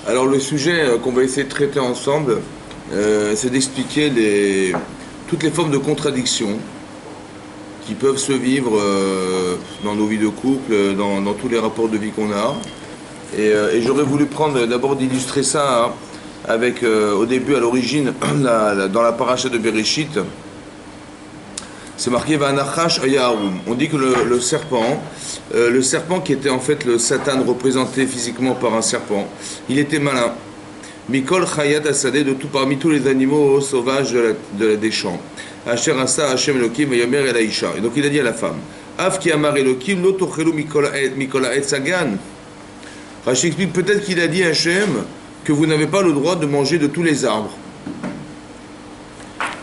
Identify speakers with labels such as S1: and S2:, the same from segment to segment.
S1: Alors le sujet qu'on va essayer de traiter ensemble, c'est d'expliquer toutes les formes de contradictions qui peuvent se vivre dans nos vies de couple, dans tous les rapports de vie qu'on a. Et j'aurais voulu prendre d'abord d'illustrer ça avec, au début, à l'origine, dans la paracha de Bereshit, c'est marqué Vanachash Ayaharum. On dit que le serpent qui était en fait le Satan représenté physiquement par un serpent, il était malin. Mikol Chayat Asadeh, parmi tous les animaux sauvages des champs. Asher Asa Hashem Elokim Vayomer El Aisha. Et donc il a dit à la femme, Av ki amar Elokim lo tochelu mikol ha'etz sagan. Rashi explique peut-être qu'il a dit à Hashem que vous n'avez pas le droit de manger de tous les arbres.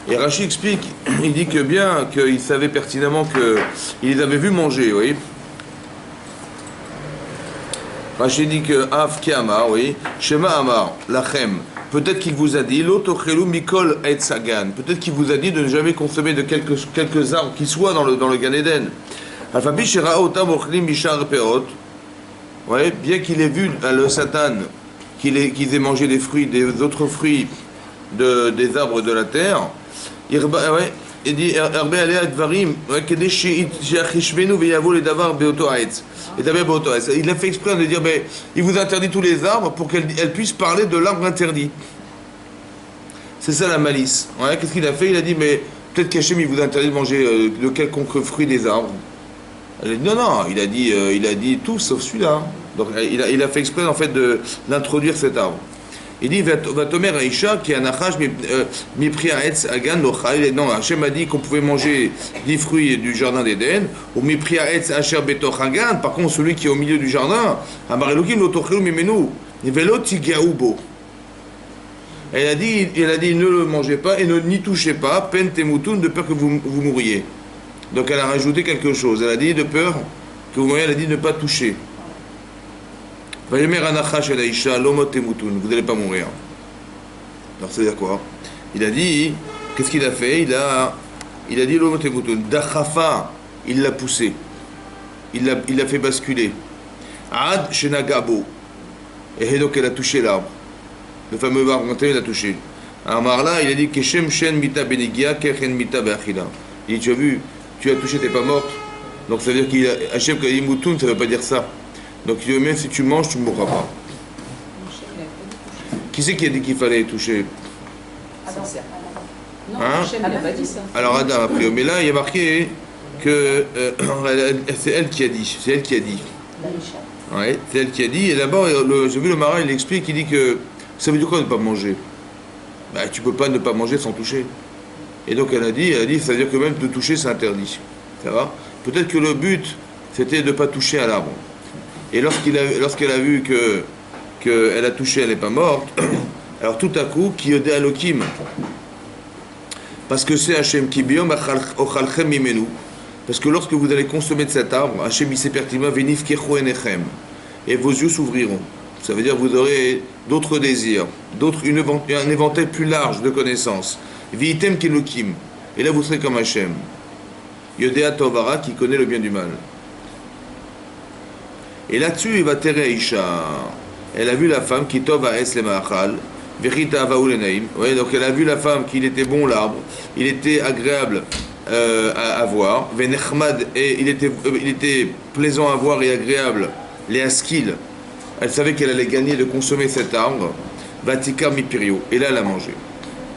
S1: Et Rashi explique, il dit que bien qu'il savait pertinemment qu'il les avait vus manger, oui. Rashi dit que Av ki amar, oui, Shema amar, lachem. Peut-être qu'il vous a dit, l'otochelu mikol et sagan. Peut-être qu'il vous a dit de ne jamais consommer de quelques arbres qui soient dans le Gan Eden. Alphabi shera otam ochlim mishar peot. Ouais, bien qu'il ait vu le Satan qu'ils aient mangé des autres fruits des arbres de la terre. Il dit il a fait exprès de dire il vous interdit tous les arbres pour qu'elle puisse parler de l'arbre interdit. C'est ça la malice. Ouais, qu'est-ce qu'il a fait? Il a dit mais peut-être qu'Hachem il vous interdit de manger de quelconque fruit des arbres. Elle a dit non, il a dit tout sauf celui-là. Donc il a fait exprès en fait d'introduire cet arbre. Il dit Vatomer Aisha qui a nachash mi priya etz agan lochal. Non, Hachem a dit qu'on pouvait manger des fruits du jardin d'Éden. Ou mi priya etz asher betoch agan. Par contre celui qui est au milieu du jardin, amar Elokim lo tochelu mimenu velo tigaou bo. Elle a dit ne le mangez pas et n'y touchez pas, pen temutun, de peur que vous mouriez. Donc elle a rajouté quelque chose. Elle a dit de peur que vous mouriez, elle a dit ne pas toucher. Vous n'allez pas mourir. Alors c'est-à-dire quoi? Il a dit, qu'est-ce qu'il a fait? Il a dit l'omotemutun. Dachafa, il l'a poussé. Il l'a fait basculer. Ad shenagabo. Et donc elle a touché l'arbre. Le fameux arbre monté, il a touché. Alors là, il a dit Keshem shen mita benigia, kechen mita beachila. Il dit, tu as vu, tu as touché, t'es pas morte. Donc ça veut dire qu'il a Hachem qui a dit mutun, ça veut pas dire ça. Donc il dit même si tu manges, tu ne mourras pas. Qui c'est qui a dit qu'il fallait toucher?
S2: Adam. Non,
S1: Hachem
S2: n'a pas dit ça.
S1: Alors Adam a pris. Mais là, il y a marqué que c'est elle qui a dit. C'est elle qui a dit. Ouais, c'est elle qui a dit. Et d'abord, j'ai vu le marin, il explique, il dit que ça veut dire quoi ne pas manger? Tu peux pas ne pas manger sans toucher. Et donc elle a dit, ça veut dire que même de toucher, c'est interdit. Ça va? Peut-être que le but, c'était de ne pas toucher à l'arbre. Et lorsqu'elle a vu qu'elle a touché, elle n'est pas morte, alors tout à coup, qui yodé Elokim, parce que c'est Hachem qui biom ochalchem mimenu, parce que lorsque vous allez consommer de cet arbre, Hachem il sait pertinemment venif kecho enechem, et vos yeux s'ouvriront. Ça veut dire que vous aurez d'autres désirs, un éventail plus large de connaissances. Viitem kelokim, et là vous serez comme Hachem. Yodéa Tovara qui connaît le bien du mal. Et là-dessus, il va terrer Aïcha. Elle a vu la femme qui tov à es le ma'achal, vechita avaou le naïm. Ouais, donc elle a vu la femme qu'il était bon l'arbre, il était agréable à voir, venechmad, et il était plaisant à voir et agréable, les askil. Elle savait qu'elle allait gagner de consommer cet arbre, vatikar mipirio. Et là, elle a mangé.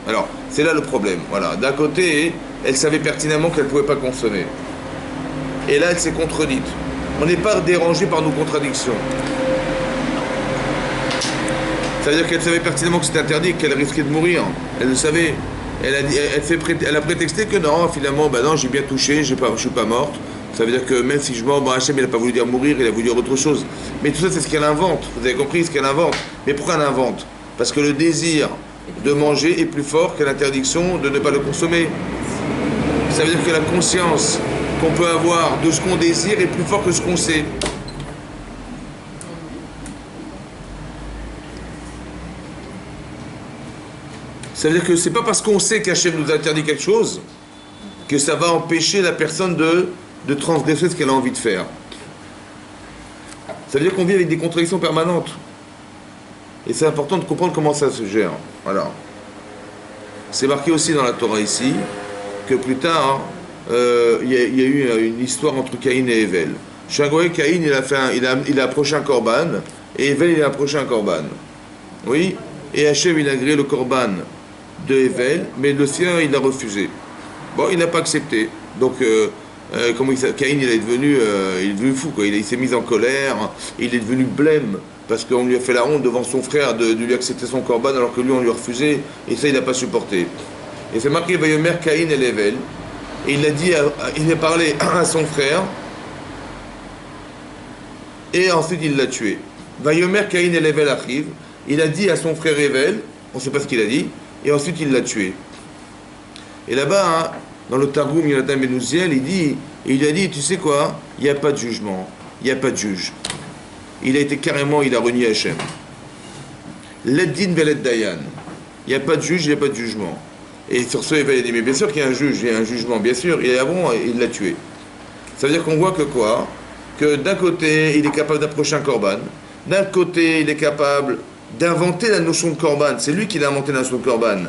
S1: Alors, c'est là le problème. Voilà. D'un côté, elle savait pertinemment qu'elle ne pouvait pas consommer. Et là, elle s'est contredite. On n'est pas dérangé par nos contradictions. Ça veut dire qu'elle savait pertinemment que c'était interdit et qu'elle risquait de mourir. Elle le savait. Elle a prétexté que non, finalement, non, j'ai bien touché, je ne suis pas morte. Ça veut dire que même si je meurs, Hachem, il n'a pas voulu dire mourir, il a voulu dire autre chose. Mais tout ça, c'est ce qu'elle invente. Vous avez compris ce qu'elle invente. Mais pourquoi elle invente? Parce que le désir de manger est plus fort que l'interdiction de ne pas le consommer. Ça veut dire que la conscience qu'on peut avoir de ce qu'on désire est plus fort que ce qu'on sait. Ça veut dire que c'est pas parce qu'on sait qu'Hachem nous interdit quelque chose que ça va empêcher la personne de transgresser ce qu'elle a envie de faire. Ça veut dire qu'on vit avec des contradictions permanentes. Et c'est important de comprendre comment ça se gère. Alors, c'est marqué aussi dans la Torah ici, que plus tard, il y a eu une histoire entre Caïn et Evel. Chaque Caïn, il a approché un korban, et Evel, il a approché un korban. Oui, et Hachem, il a agréé le korban de Evel, mais le sien, il l'a refusé. Bon, il n'a pas accepté. Donc, Caïn, il est devenu fou, quoi. Il s'est mis en colère, il est devenu blême, parce qu'on lui a fait la honte devant son frère de lui accepter son korban, alors que lui, on lui a refusé, et ça, il n'a pas supporté. Et c'est marqué, Vayomer Caïn et Evel, et il a parlé à son frère, et ensuite il l'a tué. Vayomer Caïn et Evel arrive, il a dit à son frère Evel, on ne sait pas ce qu'il a dit, et ensuite il l'a tué. Et là-bas, hein, dans le Targum Yonatan ben Uziel, il a dit, tu sais quoi, il n'y a pas de jugement, il n'y a pas de juge. Il a renié Hachem. L'Eddin velet Dayan. Il n'y a pas de juge, il n'y a pas de jugement. Et sur ce, Evel a dit, mais bien sûr qu'il y a un juge, il y a un jugement, bien sûr, il est bon, il l'a tué. Ça veut dire qu'on voit que quoi? Que d'un côté, il est capable d'approcher un korban, d'un côté, il est capable d'inventer la notion de korban, c'est lui qui l'a inventé la notion de korban.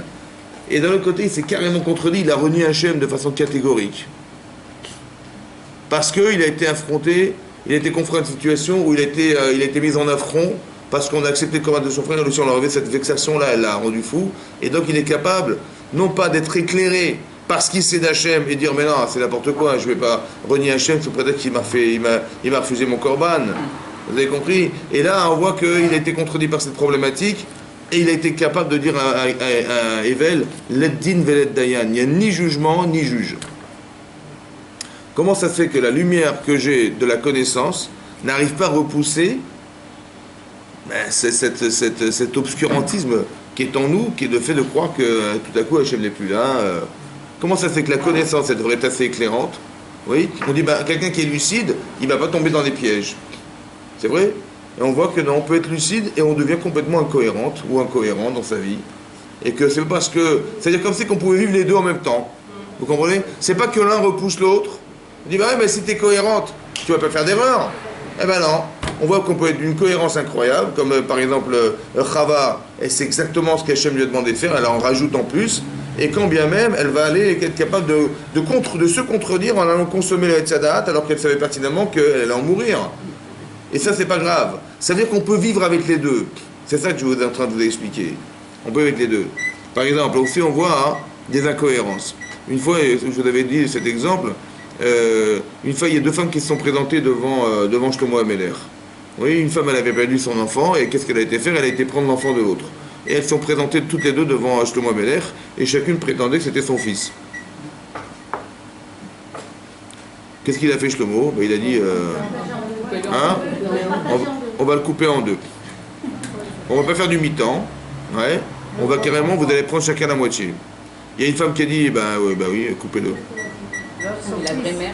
S1: Et d'un autre côté, il s'est carrément contredit, il a renié Hachem de façon catégorique. Parce qu'il a été affronté, il a été confronté à une situation où il a été mis en affront, parce qu'on a accepté le korban de son frère, et aussi on a enlevé cette vexation-là, elle l'a rendu fou. Et donc il est capable, non pas d'être éclairé, parce qu'il sait d'Hachem, et dire mais non, c'est n'importe quoi, je ne vais pas renier Hachem sous prétexte qu'il m'a refusé mon korban. Vous avez compris? Et là, on voit qu'il a été contredit par cette problématique, et il a été capable de dire à Evel, Leddin velet Dayan, il n'y a ni jugement, ni juge. Comment ça se fait que la lumière que j'ai de la connaissance n'arrive pas à repousser cet obscurantisme qui est en nous, qui est le fait de croire que tout à coup Hachem n'est plus là. Comment ça se fait que la connaissance, elle devrait être assez éclairante? Oui, on dit, quelqu'un qui est lucide, il ne va pas tomber dans des pièges. C'est vrai? Et on voit que non, on peut être lucide et on devient complètement incohérente ou incohérent dans sa vie. Et que c'est parce que... C'est-à-dire comme si on pouvait vivre les deux en même temps. Vous comprenez? C'est pas que l'un repousse l'autre. On dit, mais si tu es cohérente, tu vas pas faire d'erreur. Eh ben non. On voit qu'on peut être d'une cohérence incroyable, comme par exemple Chava, et c'est exactement ce qu'Hachem lui a demandé de faire, elle en rajoute en plus, et quand bien même, elle va aller être capable de se contredire en allant consommer le Hetzadat, alors qu'elle savait pertinemment qu'elle allait en mourir. Et ça, c'est pas grave. Ça veut dire qu'on peut vivre avec les deux. C'est ça que je suis en train de vous expliquer. On peut avec les deux. Par exemple, aussi on voit des incohérences. Une fois, je vous avais dit cet exemple, une fois, il y a deux femmes qui se sont présentées devant Shlomo HaMelech. Oui, une femme, elle avait perdu son enfant, et qu'est-ce qu'elle a été faire? Elle a été prendre l'enfant de l'autre. Et elles sont présentées toutes les deux devant Shlomo HaMelech, et chacune prétendait que c'était son fils. Qu'est-ce qu'il a fait Shlomo? Il a dit, on va le couper en deux. On va pas faire du mi-temps, ouais. On va carrément, vous allez prendre chacun la moitié. Il y a une femme qui a dit, oui, coupez-le.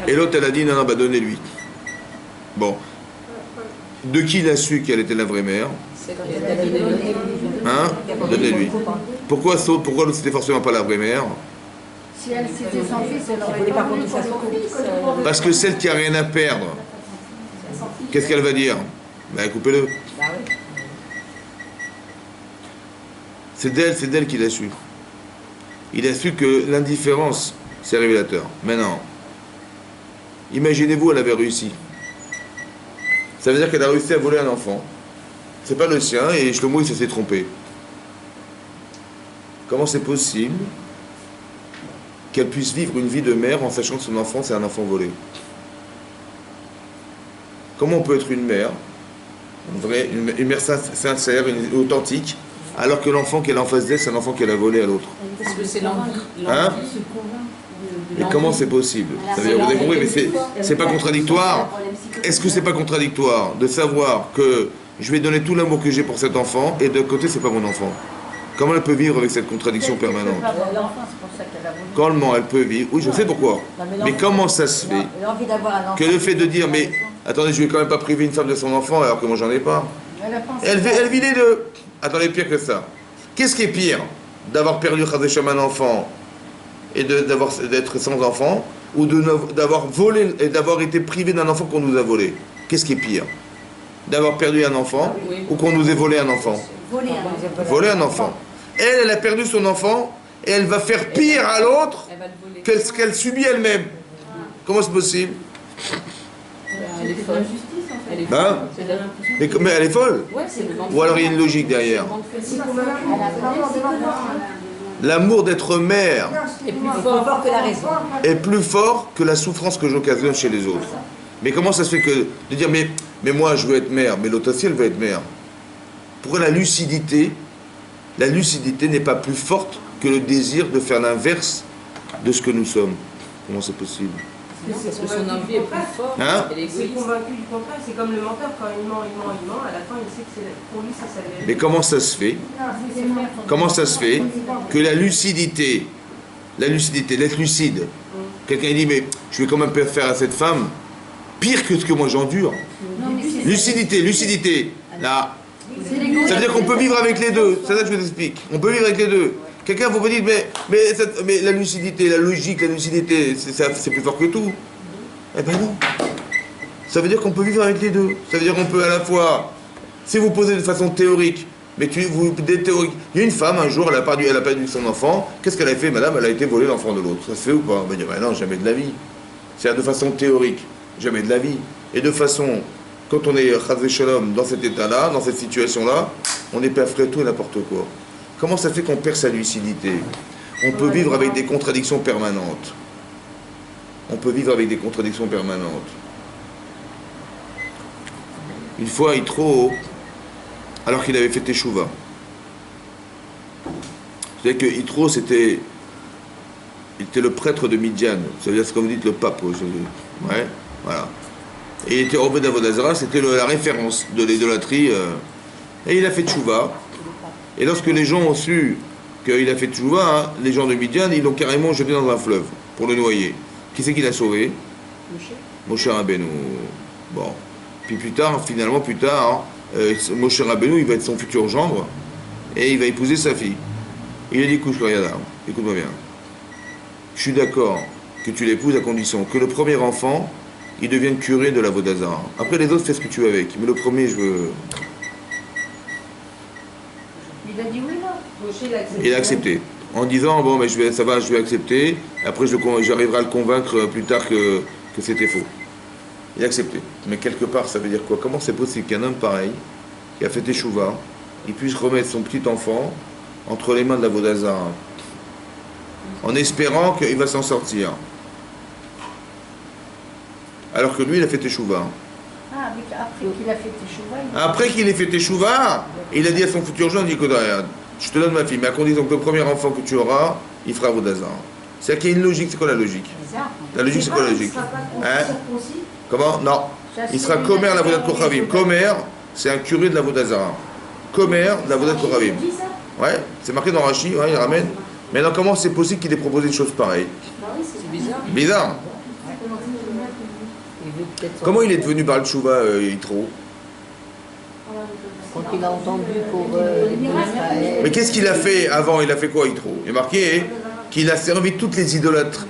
S1: Et l'autre, elle a dit, non, donnez-lui. Bon. De qui il a su qu'elle était la vraie mère? Donnez-lui. Pourquoi l'autre, c'était forcément pas la vraie mère?
S2: Si elle c'était son fils, elle aurait pas voulu ça son fils.
S1: Parce que celle qui a rien à perdre, qu'est-ce qu'elle va dire? Coupez-le. C'est d'elle qu'il a su. Il a su que l'indifférence, c'est révélateur. Maintenant, imaginez-vous, elle avait réussi. Ça veut dire qu'elle a réussi à voler un enfant. C'est pas le sien, et Shlomo, il s'est trompé. Comment c'est possible qu'elle puisse vivre une vie de mère en sachant que son enfant, c'est un enfant volé? Comment on peut être une mère, une mère sincère, authentique, alors que l'enfant qu'elle a en face d'elle, c'est un enfant qu'elle a volé à l'autre?
S2: Parce que c'est l'envie.
S1: Mais comment c'est possible? Ça veut dire, vous avez compris, mais c'est pas contradictoire. Est-ce que c'est pas contradictoire de savoir que je vais donner tout l'amour que j'ai pour cet enfant, et de côté, c'est pas mon enfant? Comment elle peut vivre avec cette contradiction permanente? Comment elle peut vivre? Oui, je sais pourquoi. Mais comment ça se fait que le fait de dire, mais attendez, je vais quand même pas priver une femme de son enfant alors que moi j'en ai pas? Elle vit les deux. Attendez, pire que ça. Qu'est-ce qui est pire? D'avoir perdu un enfant et d'être sans enfant, ou d'avoir volé et d'avoir été privé d'un enfant qu'on nous a volé? Qu'est-ce qui est pire? D'avoir perdu un enfant ou qu'on nous ait volé un enfant? Voler un enfant. Elle a perdu son enfant et elle va faire pire à l'autre que ce qu'elle subit elle-même. Comment c'est possible?
S3: Elle est folle. Elle est
S1: Hein? Mais elle est folle. Ou alors il y a une logique derrière. L'amour d'être mère
S3: est plus fort que la raison.
S1: est plus fort que la souffrance que j'occasionne chez les autres. Mais comment ça se fait que de dire mais moi je veux être mère, mais l'autre aussi elle veut être mère? Pourquoi la lucidité n'est pas plus forte que le désir de faire l'inverse de ce que nous sommes? Comment c'est possible?
S3: Parce que son envie est plus forte.
S1: Hein?
S3: Elle est
S4: C'est convaincu du contraire, c'est comme le menteur, quand il ment, à la fin il sait que pour lui c'est sa vérité.
S1: Mais comment ça se fait? Comment ça se fait que la lucidité, d'être lucide, quelqu'un dit mais je vais quand même pas faire à cette femme pire que ce que moi j'endure. Lucidité, là. Ça veut dire qu'on peut vivre avec les deux, c'est ça que je vous explique. On peut vivre avec les deux. Quelqu'un vous dire mais la lucidité, la logique, la lucidité, c'est plus fort que tout. Eh ben non. Ça veut dire qu'on peut vivre avec les deux. Ça veut dire qu'on peut à la fois, si vous posez de façon théorique, mais des théoriques. Il y a une femme, un jour, elle a perdu son enfant. Qu'est-ce qu'elle a fait, madame? Elle a été voler l'enfant de l'autre. Ça se fait ou pas? On va dire, ben non, jamais de la vie. C'est de façon théorique, jamais de la vie. Et de façon, quand on est Chas Shalom dans cet état-là, dans cette situation-là, on est pas tout et n'importe quoi. Comment ça fait qu'on perd sa lucidité? On peut vivre avec des contradictions permanentes. On peut vivre avec des contradictions permanentes. Une fois, Yitro, alors qu'il avait fait Teshuvah. C'est-à-dire que Yitro, il était le prêtre de Midian. C'est-à-dire, c'est comme vous dites, le pape. Ouais, voilà. Et il était Obed Avodazara, c'était la référence de l'idolâtrie. Et il a fait Teshuvah. Et lorsque les gens ont su qu'il a fait Teshuvah, les gens de Midian, ils l'ont carrément jeté dans un fleuve pour le noyer. Qui c'est qui l'a sauvé? Moshe Rabbeinu. Bon. Puis plus tard, Moshe Rabbeinu, il va être son futur gendre et il va épouser sa fille. Il a dit, écoute, écoute-moi bien. Je suis d'accord que tu l'épouses à condition que le premier enfant, il devienne curé de la Vodazara. Après les autres, fais ce que tu veux avec. Mais le premier, je veux...
S2: Il a dit oui, non.
S1: Il a accepté. En disant, bon, mais je vais accepter. Après, j'arriverai à le convaincre plus tard que c'était faux. Il a accepté. Mais quelque part, ça veut dire quoi? Comment c'est possible qu'un homme pareil, qui a fait Teshuvah, il puisse remettre son petit enfant entre les mains de la Vodazara, en espérant qu'il va s'en sortir? Alors que lui, il a fait Teshuvah.
S2: Ah, mais après qu'il a fait Teshuvah...
S1: Après qu'il ait fait Teshuvah, il a dit à son futur gendre, il dit, écoute, regarde, je te donne ma fille, mais à condition que le premier enfant que tu auras, il fera Vodazara. C'est-à-dire qu'il y a une logique. C'est quoi la logique? La logique, c'est quoi la logique? Hein? Comment? Non. Il sera Komer la Vodat Kochavim. Komer, c'est un curé de la Vodazara. Komer de la Vodat Kochavim. Ouais, c'est marqué dans Rashi, ouais, il ramène. Mais alors, comment c'est possible qu'il ait proposé une chose pareille?
S3: C'est bizarre.
S1: Bizarre. Comment il est devenu Baal Tshuva, Yitro?
S3: Quand il a entendu pour
S1: Mais qu'est-ce qu'il a fait avant? Il a fait quoi, Yitro? Il est marqué qu'il a servi toutes les idolâtries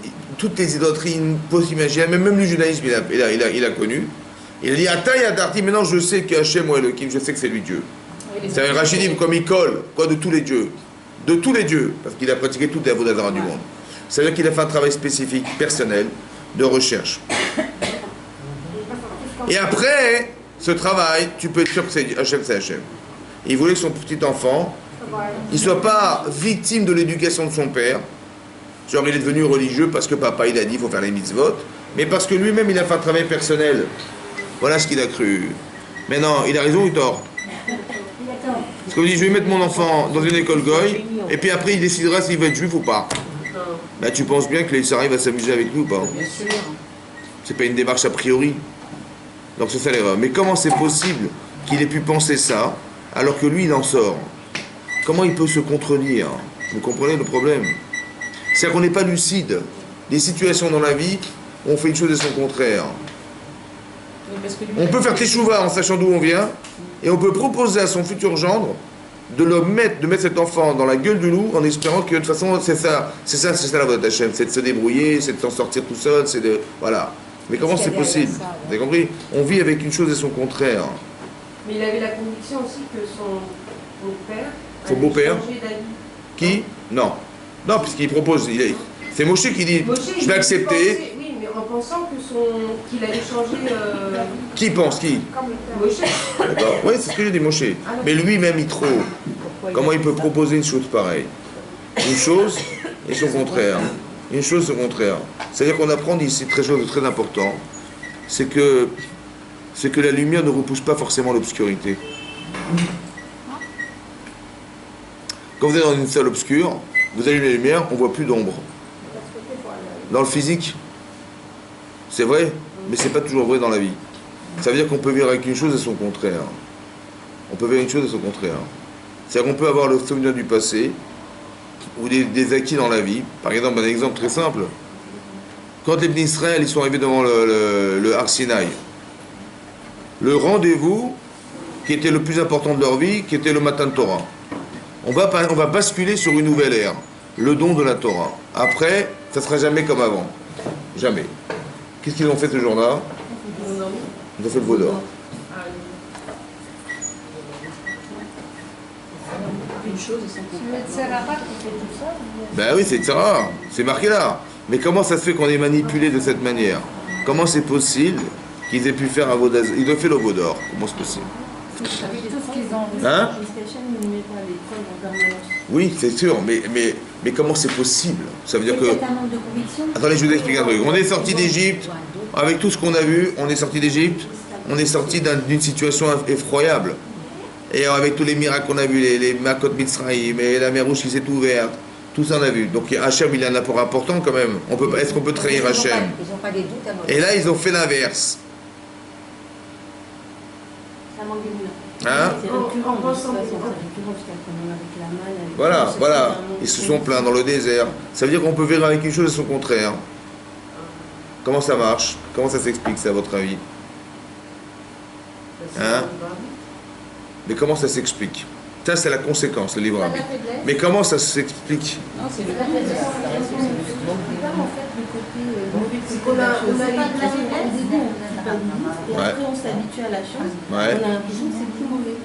S1: possibles, imaginables, même le judaïsme, il a connu. Il a dit, Ataï Adarti, maintenant je sais que Hachem ou Elohim, je sais que c'est lui Dieu. C'est un Rachidim comme il colle, quoi, de tous les dieux. De tous les dieux, parce qu'il a pratiqué toute la Vodazara du monde. C'est-à-dire qu'il a fait un travail spécifique, personnel, de recherche. Et après ce travail, tu peux être sûr que c'est Hachem, c'est Hachem. Il voulait que son petit enfant, il ne soit pas victime de l'éducation de son père. Genre il est devenu religieux parce que papa il a dit il faut faire les mitzvot, mais parce que lui-même il a fait un travail personnel. Voilà ce qu'il a cru. Mais non, il a raison ou tort? Parce qu'on dit je vais mettre mon enfant dans une école goy, et puis après il décidera s'il va être juif ou pas. Bah tu penses bien que les Sarah va s'amuser avec nous ou pas?
S3: Bien sûr.
S1: C'est pas une démarche a priori. Donc c'est ça l'erreur. Mais comment c'est possible qu'il ait pu penser ça alors que lui il en sort? Comment il peut se contredire? Vous comprenez le problème? C'est-à-dire qu'on n'est pas lucide. Des situations dans la vie où on fait une chose et son contraire. On peut faire Teshuvah en sachant d'où on vient, et on peut proposer à son futur gendre de mettre cet enfant dans la gueule du loup en espérant que de toute façon c'est ça la voie d'Hachem, c'est de se débrouiller, c'est de s'en sortir tout seul, voilà. Mais comment c'est possible? Vous avez compris? On vit avec une chose et son contraire.
S4: Mais il avait la conviction aussi que son père
S1: Son
S4: avait
S1: beau-père
S4: changé d'avis.
S1: Qui? Non. Non, puisqu'il propose. C'est Moshe qui dit
S4: Moshe,
S1: je vais accepter.
S4: Oui, mais en pensant qu'il allait changer.
S1: Qui pense qui?
S4: Moshe.
S1: D'accord. Oui, c'est ce que j'ai dit, Moshe. Mais lui-même, il trouve. Comment il peut proposer une chose pareille? Une chose et son contraire. Une chose et son contraire. C'est-à-dire qu'on apprend ici très chose de très important. C'est que la lumière ne repousse pas forcément l'obscurité. Quand vous êtes dans une salle obscure, vous allumez la lumière, on ne voit plus d'ombre. Dans le physique, c'est vrai, mais c'est pas toujours vrai dans la vie. Ça veut dire qu'on peut vivre avec une chose et son contraire. On peut vivre une chose et son contraire. C'est-à-dire qu'on peut avoir le souvenir du passé ou des acquis dans la vie. Par exemple, un exemple très simple. Quand les Bnei Israël ils sont arrivés devant le Har Sinaï, le rendez-vous qui était le plus important de leur vie, qui était le Matan Torah. On va basculer sur une nouvelle ère, le don de la Torah. Après, ça ne sera jamais comme avant. Jamais. Qu'est-ce qu'ils ont fait ce jour-là? Ils ont fait le veau d'or.
S3: Une chose et son contraire.
S2: C'est Rabat qui fait tout ça.
S1: Ben oui, c'est Sarah, c'est marqué là. Mais comment ça se fait qu'on est manipulé de cette manière? Comment c'est possible qu'ils aient pu faire un veau d'or? Ils ont fait le veau d'or. Comment c'est possible?
S2: Tout ce qu'ils ont.
S1: Hein?
S3: Ne met pas l'école en permanence.
S1: Oui, c'est sûr, mais comment c'est possible? Ça veut dire que...
S2: C'est un manque de conviction.
S1: Attendez, je vous explique un truc. On est sorti d'Égypte, avec tout ce qu'on a vu, on est sorti d'Égypte, on est sorti d'une situation effroyable. Et avec tous les miracles qu'on a vus, les Makot Mitzrayim, et la mer Rouge qui s'est ouverte, tout ça on a vu. Donc Hachem, il a un apport important quand même. Est-ce qu'on peut trahir Hachem?
S2: Ils n'ont pas des doutes à notre.
S1: Et là, ils ont fait l'inverse.
S2: Ça manque d'humour.
S1: Hein?
S3: C'est récurrent, de toute façon, c'est récurrent, jusqu'à quand même avec la manne. avec
S1: Voilà,
S3: tout, c'est
S1: voilà.
S3: un
S1: Ils se
S3: monde
S1: sont plaints dans le désert. Ça veut dire qu'on peut vivre avec une chose et son contraire. Comment ça marche? Comment ça s'explique, ça, à votre avis? Hein? Mais comment ça s'explique? Ça, c'est la conséquence, le livre
S2: La
S1: Rabbi.
S2: faiblesse.
S1: Mais comment ça s'explique?
S3: Non, c'est le
S2: La
S3: but de
S2: faiblesse.
S3: c'est
S4: qu'on a
S2: C'est pas de la faiblesse.
S3: et
S1: Ouais.
S3: après on s'habitue à la chose,
S1: Ouais.
S3: on a l'impression que c'est plus mauvais.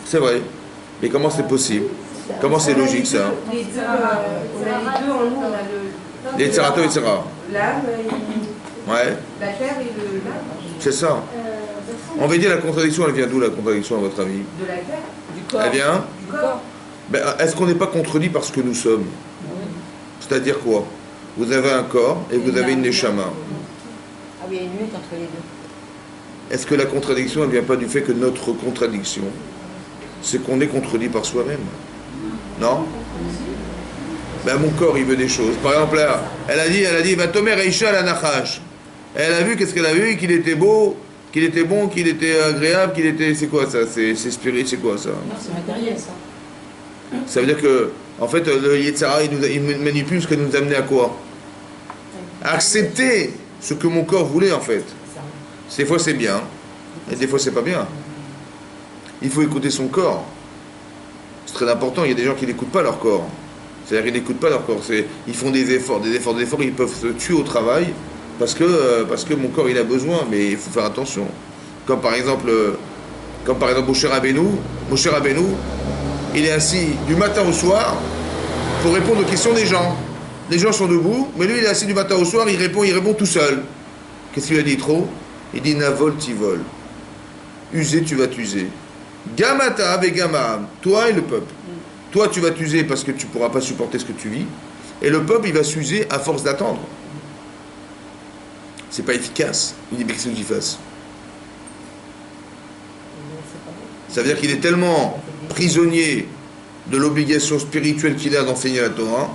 S1: C'est vrai. Mais comment c'est possible? Comment c'est logique, ça?
S4: Les deux, on a les deux en nous, on a
S1: Les Tsarato et Tsara.
S4: l'âme,
S1: Ouais,
S4: la terre et l'âme.
S1: c'est ça. On va dire la contradiction, elle vient d'où, la contradiction, à votre avis?
S4: De la terre,
S3: Du corps.
S1: Elle vient?
S4: du corps.
S1: Ben, est-ce qu'on n'est pas contredit par ce que nous sommes? C'est-à-dire quoi? Vous avez un corps et vous avez une neshama.
S2: Ah oui, il y a une lutte entre les deux.
S1: Est-ce que la contradiction, elle ne vient pas du fait que notre contradiction, c'est qu'on est contredit par soi-même? Non? Ben, mon corps, il veut des choses. Par exemple, là, elle a dit, va Tomer Aisha la Nachash. Elle a vu, qu'est-ce qu'elle a vu? Qu'il était beau, qu'il était bon, qu'il était agréable, qu'il était... C'est quoi ça? C'est spirituel, c'est quoi ça?
S3: Non, c'est matériel ça.
S1: Ça veut dire que, en fait, le Yetzara, il manipule ce qui nous amenait à quoi? À accepter ce que mon corps voulait, en fait. Des fois, c'est bien, et des fois, c'est pas bien. Il faut écouter son corps. C'est très important. Il y a des gens qui n'écoutent pas leur corps. C'est-à-dire qu'ils n'écoutent pas leur corps. Ils font des efforts, ils peuvent se tuer au travail parce que mon corps, il a besoin, mais il faut faire attention. Comme par exemple Moshe Rabbeinu, il est assis du matin au soir pour répondre aux questions des gens. Les gens sont debout, mais lui, il est assis du matin au soir, il répond tout seul. Qu'est-ce qu'il a dit trop? Il dit Navol tivol. User, tu vas t'user. Gamata avec Gamam, toi et le peuple. Toi, tu vas t'user parce que tu ne pourras pas supporter ce que tu vis. Et le peuple, il va s'user à force d'attendre. C'est pas efficace. Il dit, mais qu'est-ce que j'y fasse? Ça veut dire qu'il est tellement prisonnier de l'obligation spirituelle qu'il a d'enseigner la Torah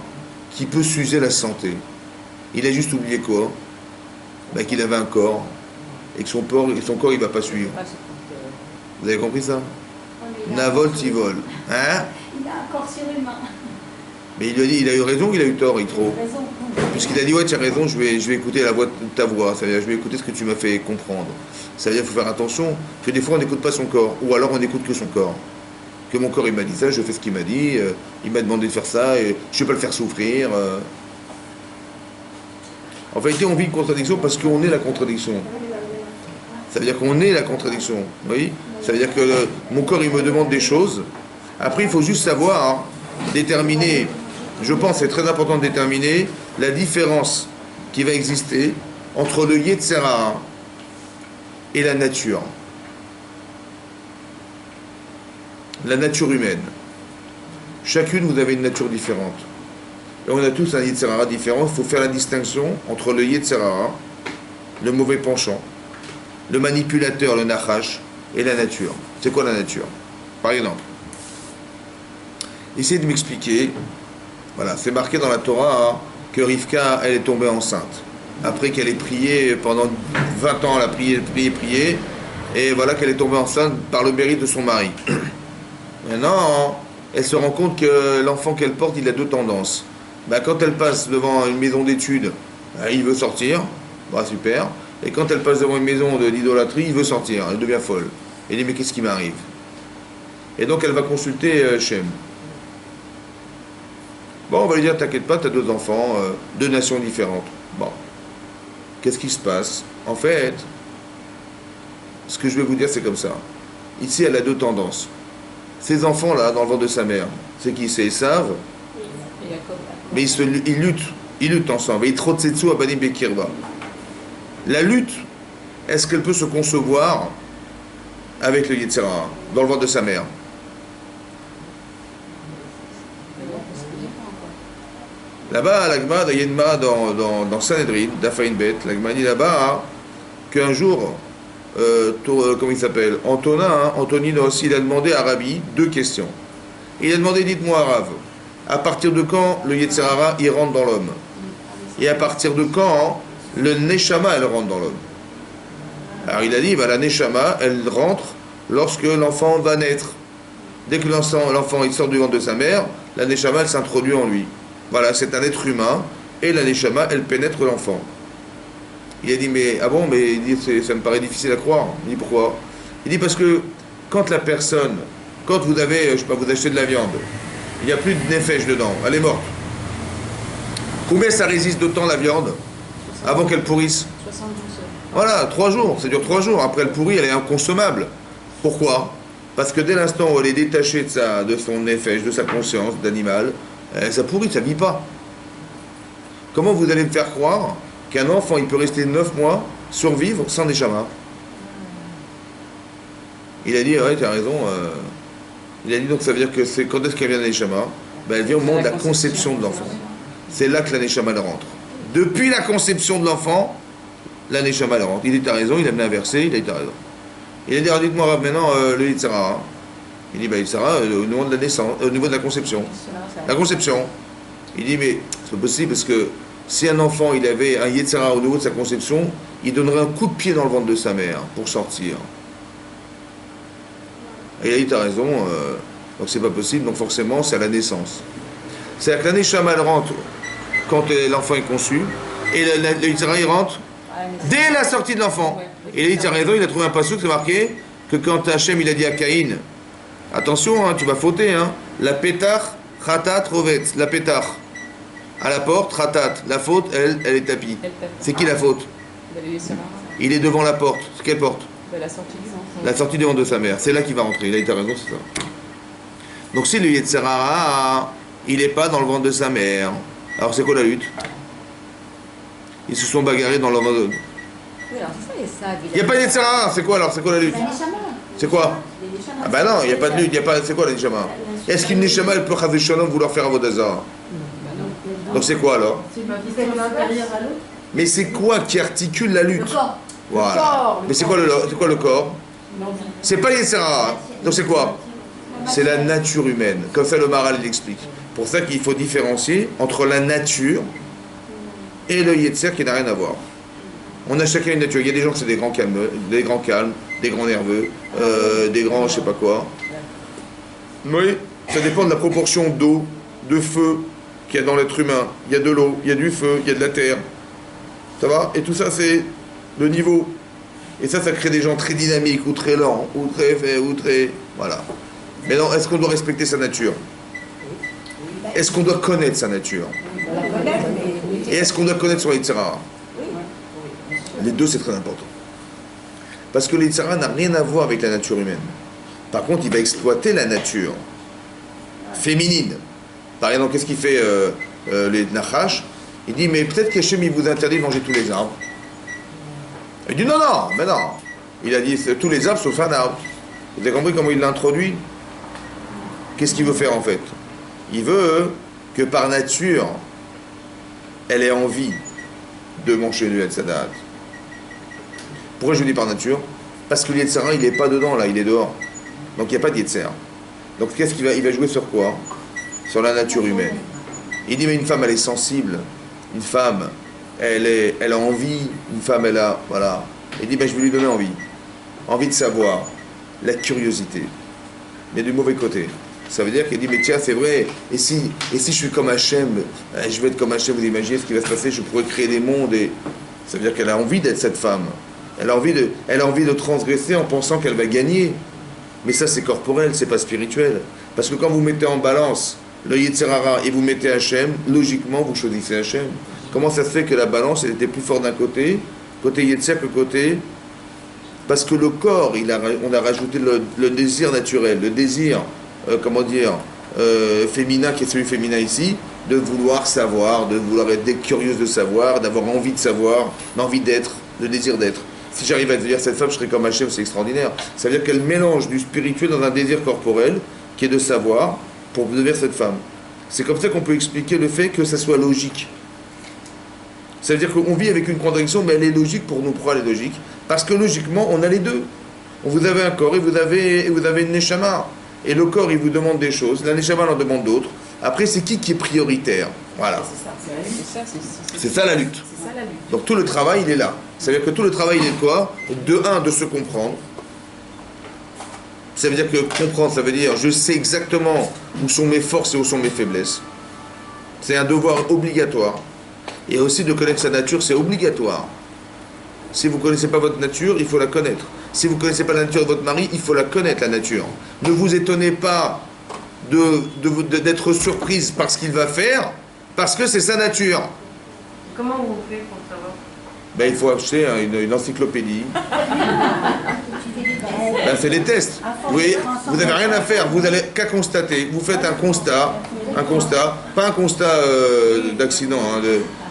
S1: qu'il peut s'user la santé. Il a juste oublié quoi? Ben, qu'il avait un corps et que son corps, il ne va pas suivre. Vous avez compris ça? Navol tivol. Hein?
S2: Il a un corps surhumain.
S1: Mais il lui a dit, il a eu raison ou il a eu tort, Yitro?
S2: Raison.
S1: Puisqu'il a dit, ouais, tu as raison, je vais écouter la voix de ta voix. Ça veut dire, je vais écouter ce que tu m'as fait comprendre. Ça veut dire qu'il faut faire attention. Parce que des fois, on n'écoute pas son corps. Ou alors, on n'écoute que son corps. Que mon corps, il m'a dit ça, je fais ce qu'il m'a dit. Il m'a demandé de faire ça, et je ne vais pas le faire souffrir. En vérité, on vit une contradiction parce qu'on est la contradiction. Ça veut dire qu'on est la contradiction. Oui. Ça veut dire que mon corps, il me demande des choses. Après, il faut juste savoir déterminer, je pense c'est très important de déterminer la différence qui va exister entre le Yetzer Hara et la nature. La nature humaine. Chacune, vous avez une nature différente. Et on a tous un Yetzer Hara différent. Il faut faire la distinction entre le Yetzer Hara, le mauvais penchant, le manipulateur, le nachash, et la nature. C'est quoi la nature? Par exemple, essayez de m'expliquer, voilà, c'est marqué dans la Torah que Rivka, elle est tombée enceinte. Après qu'elle ait prié pendant 20 ans, elle a prié, et voilà qu'elle est tombée enceinte par le mérite de son mari. Maintenant, elle se rend compte que l'enfant qu'elle porte, il a deux tendances. Ben, quand elle passe devant une maison d'études, ben, il veut sortir, bah, super. Et quand elle passe devant une maison d'idolâtrie, il veut sortir, elle devient folle. Elle dit, mais qu'est-ce qui m'arrive? Et donc elle va consulter Shem. Bon, on va lui dire, t'inquiète pas, t'as deux enfants, deux nations différentes. Bon. Qu'est-ce qui se passe? En fait, ce que je vais vous dire, c'est comme ça. Ici, elle a deux tendances. Ces enfants-là, dans le ventre de sa mère, c'est qui? C'est Esav. Mais ils luttent ensemble. Ils trotsetsu abanim bekirba. La lutte, est-ce qu'elle peut se concevoir avec le Yetzer Hara, dans le ventre de sa mère? Là-bas, l'Agma, il y a une Mara dans Sanhedrin, d'Afaïn Bet, l'Agma dit là-bas qu'un jour, comment il s'appelle? Antonino aussi, il a demandé à Rabbi deux questions. Il a demandé, dites-moi, Rav, à partir de quand le Yetzer Hara, il rentre dans l'homme? Et à partir de quand le Neshama, elle rentre dans l'homme? Alors il a dit, la Neshama, elle rentre lorsque l'enfant va naître. Dès que l'enfant il sort du ventre de sa mère, la Neshama, elle s'introduit en lui. Voilà, c'est un être humain, et la Neshama, elle pénètre l'enfant. Il a dit, mais, ah bon, mais il dit, ça me paraît difficile à croire. Il dit, pourquoi? Il dit, parce que quand la personne, quand vous avez, je sais pas, vous achetez de la viande, il n'y a plus de nefesh dedans, elle est morte. Combien ça résiste de temps la viande avant qu'elle pourrisse?
S3: 72 heures.
S1: Voilà, 3 jours, ça dure 3 jours. Après elle pourrit, elle est inconsommable. Pourquoi? Parce que dès l'instant où elle est détachée de son nefesh, de sa conscience d'animal, ça pourrit, ça ne vit pas. Comment vous allez me faire croire qu'un enfant, il peut rester 9 mois, survivre sans neshama? Il a dit, ouais, tu as raison. Il a dit, donc ça veut dire que c'est quand est-ce qu'elle vient la neshama? Ben, elle vient au moment de la conception de l'enfant. C'est là que la neshama elle rentre. Depuis la conception de l'enfant, la neshama elle rentre. Il dit, t'as raison, il a mis un verset, il a dit, t'as raison. Il a dit, alors dites-moi Rav, maintenant le Yetzer Hara. Il dit, Yetzer Hara au niveau de la naissance, au niveau de la conception. La conception. Il dit, mais c'est pas possible parce que si un enfant il avait un Yetzer Hara au niveau de sa conception, il donnerait un coup de pied dans le ventre de sa mère pour sortir. Et il a dit, t'as raison, donc c'est pas possible, donc forcément c'est à la naissance. C'est-à-dire que la neshama elle rentre quand l'enfant est conçu, et le Yetzer Hara il rentre dès la sortie de l'enfant. Et il a dit, t'as raison, il a trouvé un passage qui est marqué que quand Hachem il a dit à Caïn, attention, hein, tu vas fauter, hein, la pétach, khatat, rovet, la pétach, à la porte, khatat, la faute, elle est tapie. C'est qui la faute? Il est devant la porte. C'est quelle porte?
S3: La sortie du ventre.
S1: La sortie du ventre de sa mère. C'est là qu'il va rentrer. Il a dit, t'as raison, c'est ça. Donc si le Yetzer Hara, il n'est pas dans le ventre de sa mère, alors c'est quoi la lutte? Ils se sont bagarrés dans le ventre de...
S2: Oui, alors c'est ça,
S1: Il n'y a pas de Yetzer Hara, c'est quoi alors? C'est quoi la lutte? C'est quoi? Ah ben non, il n'y a pas de lutte, il y a pas... c'est quoi la neshama? Est-ce qu'une neshama, elle peut Chas v'Shalom vouloir faire Avodazara? Donc c'est quoi alors?
S2: C'est pas qui fait de l'intérieur à l'autre.
S1: Mais c'est quoi qui articule la lutte?
S2: Le corps.
S1: Voilà. Mais c'est quoi le corps? C'est pas Yetzer Hara. Donc c'est quoi? C'est la nature humaine. Comme ça le Maharal il explique. Pour ça qu'il faut différencier entre la nature et le Yetzer qui n'a rien à voir. On a chacun une nature. Il y a des gens qui sont des grands calmes, des grands nerveux, des grands je sais pas quoi. Oui, ça dépend de la proportion d'eau, de feu qu'il y a dans l'être humain. Il y a de l'eau, il y a du feu, il y a de la terre. Ça va? Et tout ça c'est le niveau. Et ça crée des gens très dynamiques, ou très lents, ou très faits, ou très... Voilà. Mais non, est-ce qu'on doit respecter sa nature? Est-ce qu'on doit connaître sa nature? Et est-ce qu'on doit connaître son Yetzer Hara? Les deux, c'est très important. Parce que le Yetzer Hara n'a rien à voir avec la nature humaine. Par contre, il va exploiter la nature féminine. Par exemple, qu'est-ce qu'il fait les Nachash? Il dit, mais peut-être qu'Hachem, il vous interdit de manger tous les arbres. Il dit, non, non, mais non. Il a dit, tous les arbres sauf un arbre. Vous avez compris comment il l'a introduit? Qu'est-ce qu'il veut faire en fait? Il veut que par nature, elle ait envie de manger le Yetzer Hara. Pourquoi je dis par nature? Parce que le Yetzer Hara, il n'est pas dedans là, il est dehors. Donc il n'y a pas de Yetzer. Donc qu'est-ce qu'il va? Il va jouer sur quoi? Sur la nature humaine. Il dit, mais une femme, elle est sensible. Une femme, elle a envie. Une femme, elle a... Voilà. Il dit, ben, je vais lui donner envie. Envie de savoir. La curiosité. Mais du mauvais côté. Ça veut dire qu'il dit, mais tiens, c'est vrai. Et si je suis comme Hachem, je vais être comme Hachem, vous imaginez ce qui va se passer, je pourrais créer des mondes. Et ça veut dire qu'elle a envie d'être cette femme. Elle a envie de transgresser en pensant qu'elle va gagner. Mais ça, c'est corporel, c'est pas spirituel. Parce que quand vous mettez en balance le Yetzer Hara et vous mettez Hachem, logiquement, vous choisissez Hachem. Comment ça se fait que la balance, elle était plus forte d'un côté Yetzer que côté... Parce que le corps, on a rajouté le désir naturel, le désir, féminin, qui est celui féminin ici, de vouloir savoir, de vouloir être curieuse de savoir, d'avoir envie de savoir, l'envie d'être, le désir d'être. Si j'arrive à dire cette femme, je serai comme Hachem, c'est extraordinaire. Ça veut dire qu'elle mélange du spirituel dans un désir corporel, qui est de savoir, pour devenir cette femme. C'est comme ça qu'on peut expliquer le fait que ça soit logique. Ça veut dire qu'on vit avec une contradiction, mais elle est logique pour nous. Pourquoi elle est logique? Parce que logiquement, on a les deux. Vous avez un corps et vous avez une neshama. Et le corps, il vous demande des choses, la neshama en demande d'autres. Après, c'est qui est prioritaire? Voilà. C'est ça la lutte. Donc tout le travail, il est là. Ça veut dire que tout le travail, il est quoi? De se comprendre. Ça veut dire que comprendre, ça veut dire je sais exactement où sont mes forces et où sont mes faiblesses. C'est un devoir obligatoire. Et aussi de connaître sa nature, c'est obligatoire. Si vous ne connaissez pas votre nature, il faut la connaître. Si vous ne connaissez pas la nature de votre mari, il faut la connaître, la nature. Ne vous étonnez pas d'être surprise par ce qu'il va faire, parce que c'est sa nature.
S4: Comment vous faites pour savoir?
S1: Ben, il faut acheter une encyclopédie. Ben, c'est des tests. Vous n'avez rien à faire, vous n'avez qu'à constater. Vous faites un constat, pas un constat d'accident,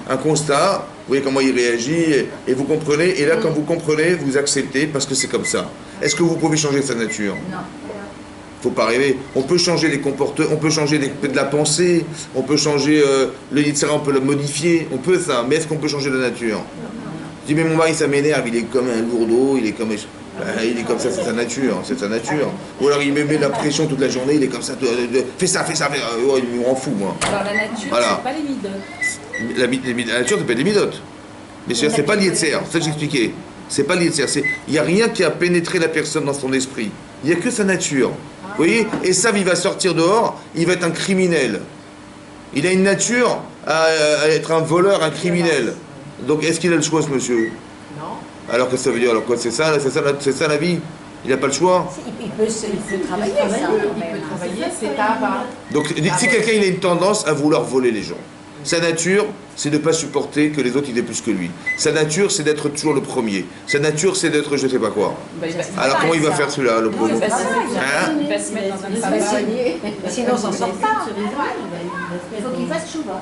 S1: un constat, vous voyez comment il réagit, et vous comprenez, et là quand vous comprenez, vous acceptez, parce que c'est comme ça. Est-ce que vous pouvez changer sa nature? Non. Faut pas rêver. On peut changer les comportements, on peut changer de la pensée, on peut changer le Yetzer Hara, on peut le modifier, on peut ça, mais est-ce qu'on peut changer la nature? Je dis, mais mon mari, ça m'énerve, il est comme un lourdeau, il est comme ça, c'est sa nature, c'est sa nature. Ou alors il me met la pression toute la journée, il est comme ça, fais ça, oh, il me rend fou, moi.
S3: Alors la nature, voilà. C'est pas les midotes.
S1: La nature, c'est pas les midotes. Mais c'est pas le Yetzer, c'est ça que j'expliquais. C'est pas le Yetzer, il n'y a rien qui a pénétré la personne dans son esprit. Il n'y a que sa nature. Vous voyez? Et ça, il va sortir dehors, il va être un criminel. Il a une nature à être un voleur, un criminel. Donc est-ce qu'il a le choix, ce monsieur?
S3: Non.
S1: Alors que ça veut dire, alors quoi, c'est ça la vie? Il n'a pas le choix?
S2: Il peut travailler, ça.
S3: Il peut travailler, c'est pas...
S1: Donc si quelqu'un il a une tendance à vouloir voler les gens, sa nature, c'est de ne pas supporter que les autres ils aient plus que lui. Sa nature, c'est d'être toujours le premier. Sa nature, c'est d'être je sais pas quoi. Alors comment il va faire celui-là, le pauvre?
S3: Il va se mettre dans un travail.
S2: Sinon, on s'en sort pas. Il faut qu'il fasse chouva.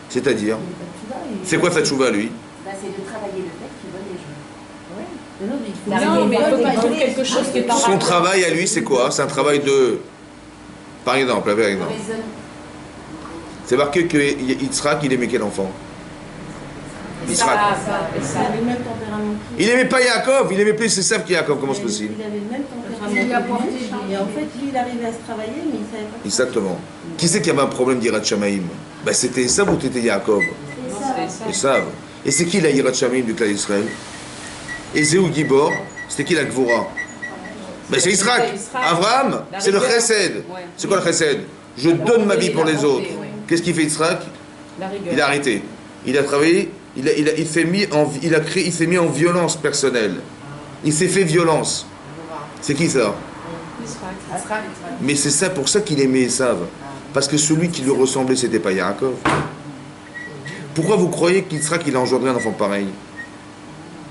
S1: C'est-à-dire? C'est quoi sa chouva, lui?
S2: C'est de travailler le fait qu'il vole les gens.
S3: Non, mais il faut qu'il trouve quelque chose qui est pas...
S1: Son travail à lui, c'est quoi? C'est un travail de... Par exemple, c'est marqué que Yitzhak, il aimait quel enfant? Yitzhak. Il aimait pas Yaakov, il aimait plus Esav que Yaakov. Comment c'est possible?
S5: Il avait le même tempérament. Et en fait, lui, il arrivait à se travailler, mais il savait pas.
S1: Exactement. Qui c'est qui avait un problème d'Yirat Shamaïm? Ben, c'était Esav ou c'était Yaakov? Esav. Et c'est qui la Yirat Shamaïm du clan d'Israël? Ezéou Gibor, c'était qui la Gvora? Ben, c'est Yitzhak. Abraham, c'est le Chesed. C'est quoi le Chesed? Je donne ma vie pour les autres. Qu'est-ce qu'il fait Yitzhak? Il a arrêté. Il a travaillé, il s'est mis en violence personnelle. Il s'est fait violence. C'est qui ça? Mais c'est ça pour ça qu'il aimait Esav. Parce que celui qui lui ressemblait, c'était pas Yaakov. Pourquoi vous croyez qu'Yitzhak il a engendré un enfant pareil?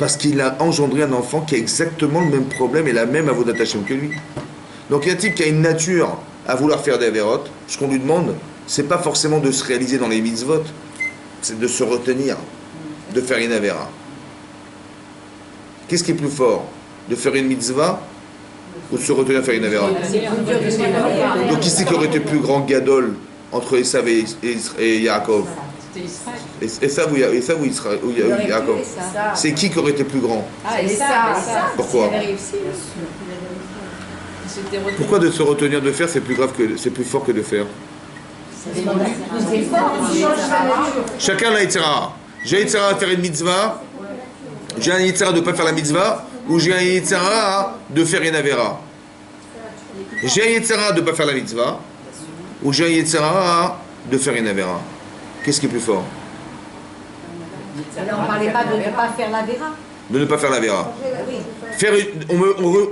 S1: Parce qu'il a engendré un enfant qui a exactement le même problème et la même avodat Hashem que lui. Donc un type qui a une nature à vouloir faire des avérotes, ce qu'on lui demande, c'est pas forcément de se réaliser dans les mitzvot, c'est de se retenir, de faire une avéra. Qu'est-ce qui est plus fort? De faire une mitzvah ou de se retenir à faire une avéra? Donc qui c'est qui aurait été plus grand gadol entre Esav et Yaakov?
S3: C'était Israël.
S1: Esav ou Israël ou Yaakov? C'est qui aurait été plus grand?
S3: Ah, et ça.
S1: Pourquoi? Pourquoi de se retenir de faire, c'est plus grave que c'est plus fort que de faire? Chacun a Yitzhara. J'ai un Yitzhara à faire une mitzvah, j'ai un Yitzhara de ne pas faire la mitzvah, ou j'ai un Yitzhara de faire une avéra. J'ai un Yitzhara de ne pas faire la mitzvah, ou j'ai un Yitzhara de faire une avéra. Qu'est-ce qui est plus fort?
S2: On ne parlait pas de ne pas faire la vera.
S1: De ne pas faire la vera.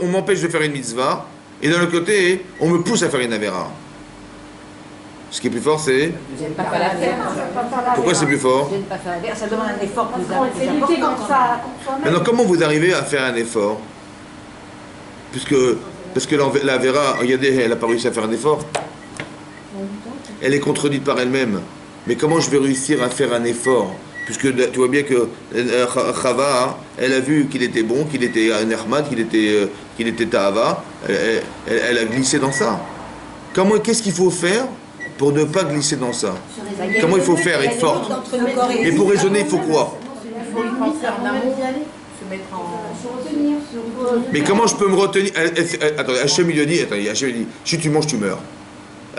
S1: On m'empêche de faire une mitzvah, et d'un autre côté, on me pousse à faire une avéra. Ce qui est plus fort, c'est... Pourquoi c'est plus fort?
S2: Ça demande un effort plus important.
S1: Maintenant, comment vous arrivez à faire un effort? Parce que la Vera, regardez, elle n'a pas réussi à faire un effort. Elle est contredite par elle-même. Mais comment je vais réussir à faire un effort? Puisque tu vois bien que Chava, elle a vu qu'il était bon, qu'il était Nehmad, qu'il était Tahava. Elle a glissé dans ça. Qu'est-ce qu'il faut faire pour ne pas glisser dans ça? Comment il faut faire, être forte? Mais pour raisonner, il faut quoi?
S3: Il faut y penser en amont, se mettre en...
S1: Mais comment je peux me retenir? Attendez, Hachem il dit, si tu manges, tu meurs.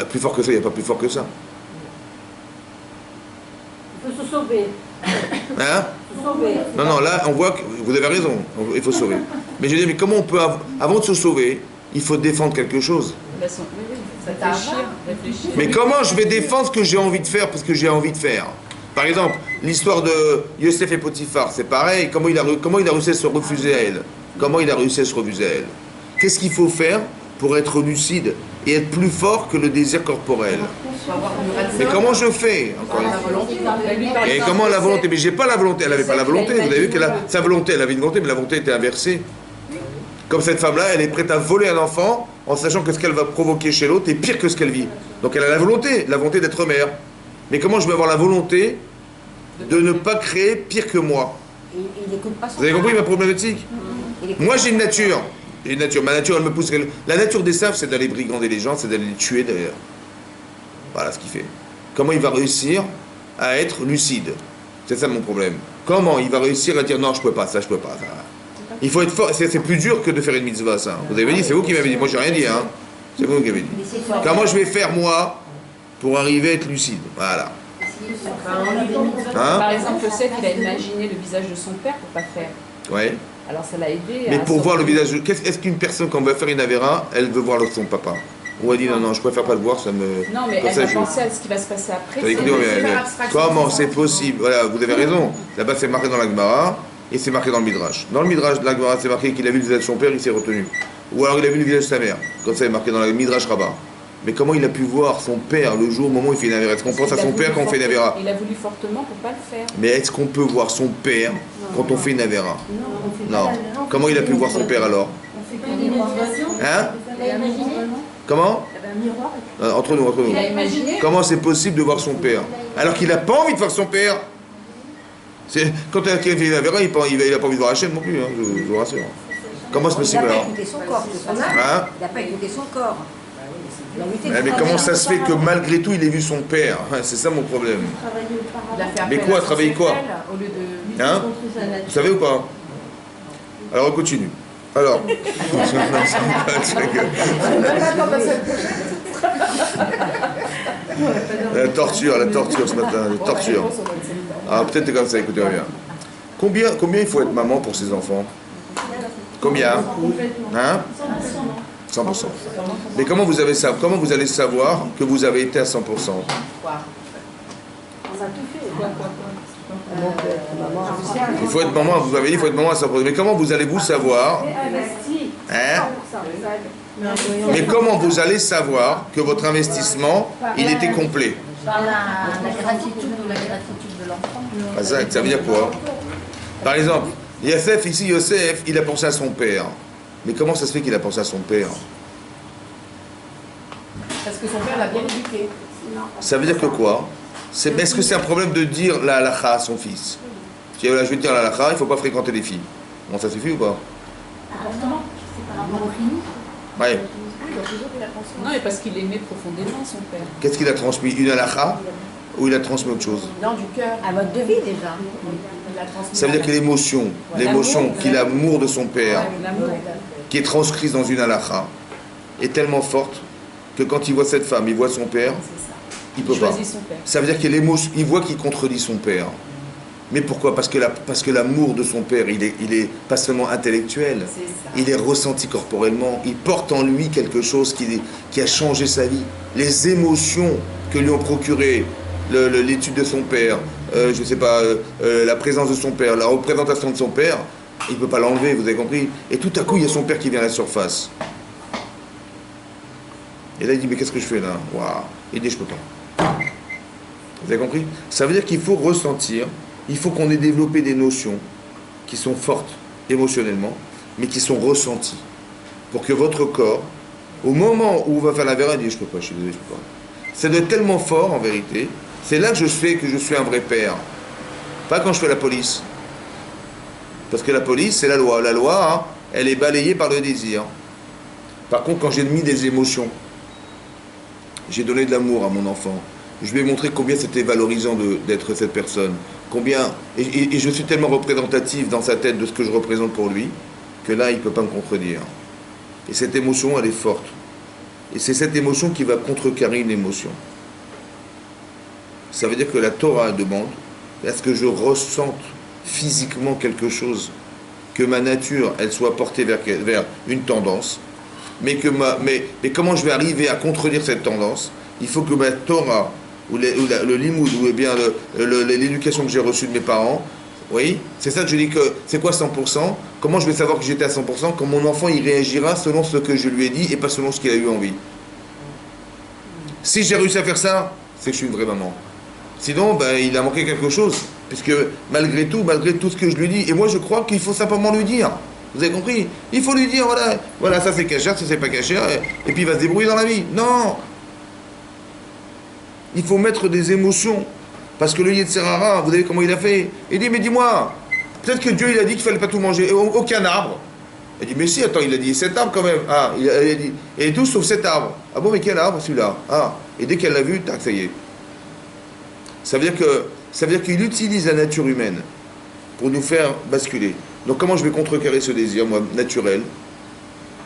S1: Plus fort que ça, il n'y a pas plus fort que ça.
S2: Il faut se sauver.
S1: Hein? Non, là, on voit que vous avez raison, il faut sauver. Mais je dis, mais comment on peut, avant de se sauver, il faut défendre quelque chose.
S3: Réfléchir.
S1: Mais comment je vais défendre ce que j'ai envie de faire parce que j'ai envie de faire? Par exemple, l'histoire de Yosef et Potiphar, c'est pareil. Comment il a réussi à se refuser à elle? Comment il a réussi à se refuser à elle? Qu'est-ce qu'il faut faire pour être lucide et être plus fort que le désir corporel? Mais comment je fais? Encore une fois. Et comment la volonté? Mais j'ai pas la volonté. Elle n'avait pas la volonté. Vous avez vu qu'elle a sa volonté. Elle avait une volonté, mais la volonté était inversée. Comme cette femme-là, elle est prête à voler un enfant en sachant que ce qu'elle va provoquer chez l'autre est pire que ce qu'elle vit. Donc elle a la volonté d'être mère. Mais comment je vais avoir la volonté de ne pas créer pire que moi? Vous avez compris ma problématique? Moi j'ai une nature. Ma nature, elle me pousse. La nature des saves, c'est d'aller brigander les gens, c'est d'aller les tuer d'ailleurs. Voilà ce qu'il fait. Comment il va réussir à être lucide? C'est ça mon problème. Comment il va réussir à dire non, je peux pas, ça, je peux pas. Ça. Il faut être fort, c'est plus dur que de faire une mitzvah, ça. Vous avez dit, c'est vous qui m'avez dit, moi j'ai rien dit, hein. C'est vous qui avez dit. Comment je vais faire, moi, pour arriver à être lucide? Voilà.
S3: Par exemple, le Seth, il a imaginé le visage de son père pour pas faire.
S1: Ouais.
S3: Alors ça l'a aidé
S1: Mais pour voir le visage, est-ce qu'une personne, quand on va faire une avéra, elle veut voir son papa? Ou elle dit non, je préfère pas le voir, ça me...
S3: Non, mais elle va penser à ce qui va se passer après.
S1: Comment c'est possible? Voilà, vous avez raison. Là-bas, c'est marqué dans la Gemara. Et c'est marqué dans le Midrash. Dans le Midrash de la Gemara, c'est marqué qu'il a vu le visage de son père, il s'est retenu. Ou alors il a vu le visage de sa mère. Comme ça, c'est marqué dans le Midrash Rabbah. Mais comment il a pu voir son père le jour, au moment où il fait une avéra? Est-ce qu'on pense à son père quand on fait une avéra?
S3: Il a voulu fortement pour pas le faire.
S1: Mais est-ce qu'on peut voir son père quand on fait une avéra? Non. Comment il a pu voir son père alors? Hein? Comment? Entre nous.
S3: Il a imaginé.
S1: Comment c'est possible de voir son père? Alors qu'il n'a pas envie de voir son père. Quand quelqu'un fait une avéra, il n'a pas envie de voir Hachem non plus, hein, je vous rassure. Comment c'est possible alors?
S2: Il n'a pas écouté son corps,
S1: hein?
S2: Il n'a pas écouté son corps.
S1: Mais comment ça se fait que malgré tout il ait vu son père? C'est ça mon problème. Mais quoi? Travailler quoi? Hein? Vous savez ou pas? Alors on continue. Alors. La torture ce matin, la torture. Ah, peut-être comme ça, écoutez bien. Combien il faut être maman pour ses enfants? Combien? Hein? 100%. Mais comment vous allez savoir que vous avez été à 100%? Il faut être maman, vous avez dit, il faut être maman à 100%. Mais comment vous allez-vous savoir? Hein? Mais comment vous allez savoir que votre investissement, il était complet?
S2: Par la gratitude de l'enfant.
S1: Ça veut dire quoi? Par exemple, Yosef, ici, Yosef, il a pensé à son père. Mais comment ça se fait qu'il a pensé à son père?
S3: Parce que son père l'a bien éduqué.
S1: Ça veut dire que quoi? Est-ce que c'est un problème de dire la halakha à son fils? Si voilà, je vais te dire la halakha, il ne faut pas fréquenter les filles. Bon, ça suffit ou pas?
S3: Comportement.
S1: Ouais.
S6: Non, et parce qu'il aimait profondément son père.
S1: Qu'est-ce qu'il a transmis? Une halakha ou il a transmis autre chose?
S3: Non, du cœur.
S2: À votre de vie déjà.
S3: Il a transmis.
S1: Ça veut dire que l'émotion, qu'il a l'amour de son père,
S6: L'amour.
S1: qui est transcrise dans une halakha, est tellement forte que quand il voit cette femme, il voit son père, il peut
S6: Il
S1: pas.
S6: choisit son père.
S1: Ça veut dire qu'il voit qu'il contredit son père. Mais pourquoi? Parce que l'amour de son père, il est pas seulement intellectuel,
S3: C'est ça.
S1: il est ressenti corporellement, il porte en lui quelque chose qui a changé sa vie. Les émotions que lui ont procuré l'étude de son père, je sais pas, la présence de son père, la représentation de son père, il ne peut pas l'enlever, vous avez compris? Et tout à coup, il y a son père qui vient à la surface. Et là, il dit, mais qu'est-ce que je fais là? Waouh! Il dit, je peux pas. Vous avez compris? Ça veut dire qu'il faut ressentir, il faut qu'on ait développé des notions qui sont fortes émotionnellement, mais qui sont ressenties. Pour que votre corps, au moment où on va faire la vérité, il dit, je peux pas, je suis désolé, je peux pas. Ça doit être tellement fort, en vérité. C'est là que je sais que je suis un vrai père. Pas quand je fais la police. Parce que la police, c'est la loi. La loi, hein, elle est balayée par le désir. Par contre, quand j'ai mis des émotions, j'ai donné de l'amour à mon enfant, je lui ai montré combien c'était valorisant d'être cette personne. Combien, et je suis tellement représentatif dans sa tête de ce que je représente pour lui, que là, il ne peut pas me contredire. Et cette émotion, elle est forte. Et c'est cette émotion qui va contrecarrer une émotion. Ça veut dire que la Torah demande à ce que je ressente physiquement quelque chose, que ma nature, elle soit portée vers une tendance, mais comment je vais arriver à contredire cette tendance? Il faut que ma Torah, ou le limoud, ou bien l'éducation que j'ai reçue de mes parents, oui, c'est ça que je dis que, c'est quoi 100%? Comment je vais savoir que j'étais à 100%? Quand mon enfant, il réagira selon ce que je lui ai dit et pas selon ce qu'il a eu envie. Si j'ai réussi à faire ça, c'est que je suis une vraie maman. Sinon, ben, il a manqué quelque chose, puisque malgré tout ce que je lui dis, et moi je crois qu'il faut simplement lui dire. Vous avez compris? Il faut lui dire, voilà, ça c'est cachère, ça c'est pas cachère, et puis il va se débrouiller dans la vie. Non! Il faut mettre des émotions. Parce que le Yetzer Hara, vous savez comment il a fait? Il dit, mais dis-moi, peut-être que Dieu il a dit qu'il fallait pas tout manger, aucun arbre. Il dit, mais si, attends, il a dit 7 arbres quand même. Ah, il a dit, et tout sauf 7 arbres. Ah bon, mais quel arbre celui-là? Ah, et dès qu'elle l'a vu, tac, ça y est. Ça veut dire qu'il utilise la nature humaine pour nous faire basculer. Donc comment je vais contrecarrer ce désir, moi, naturel?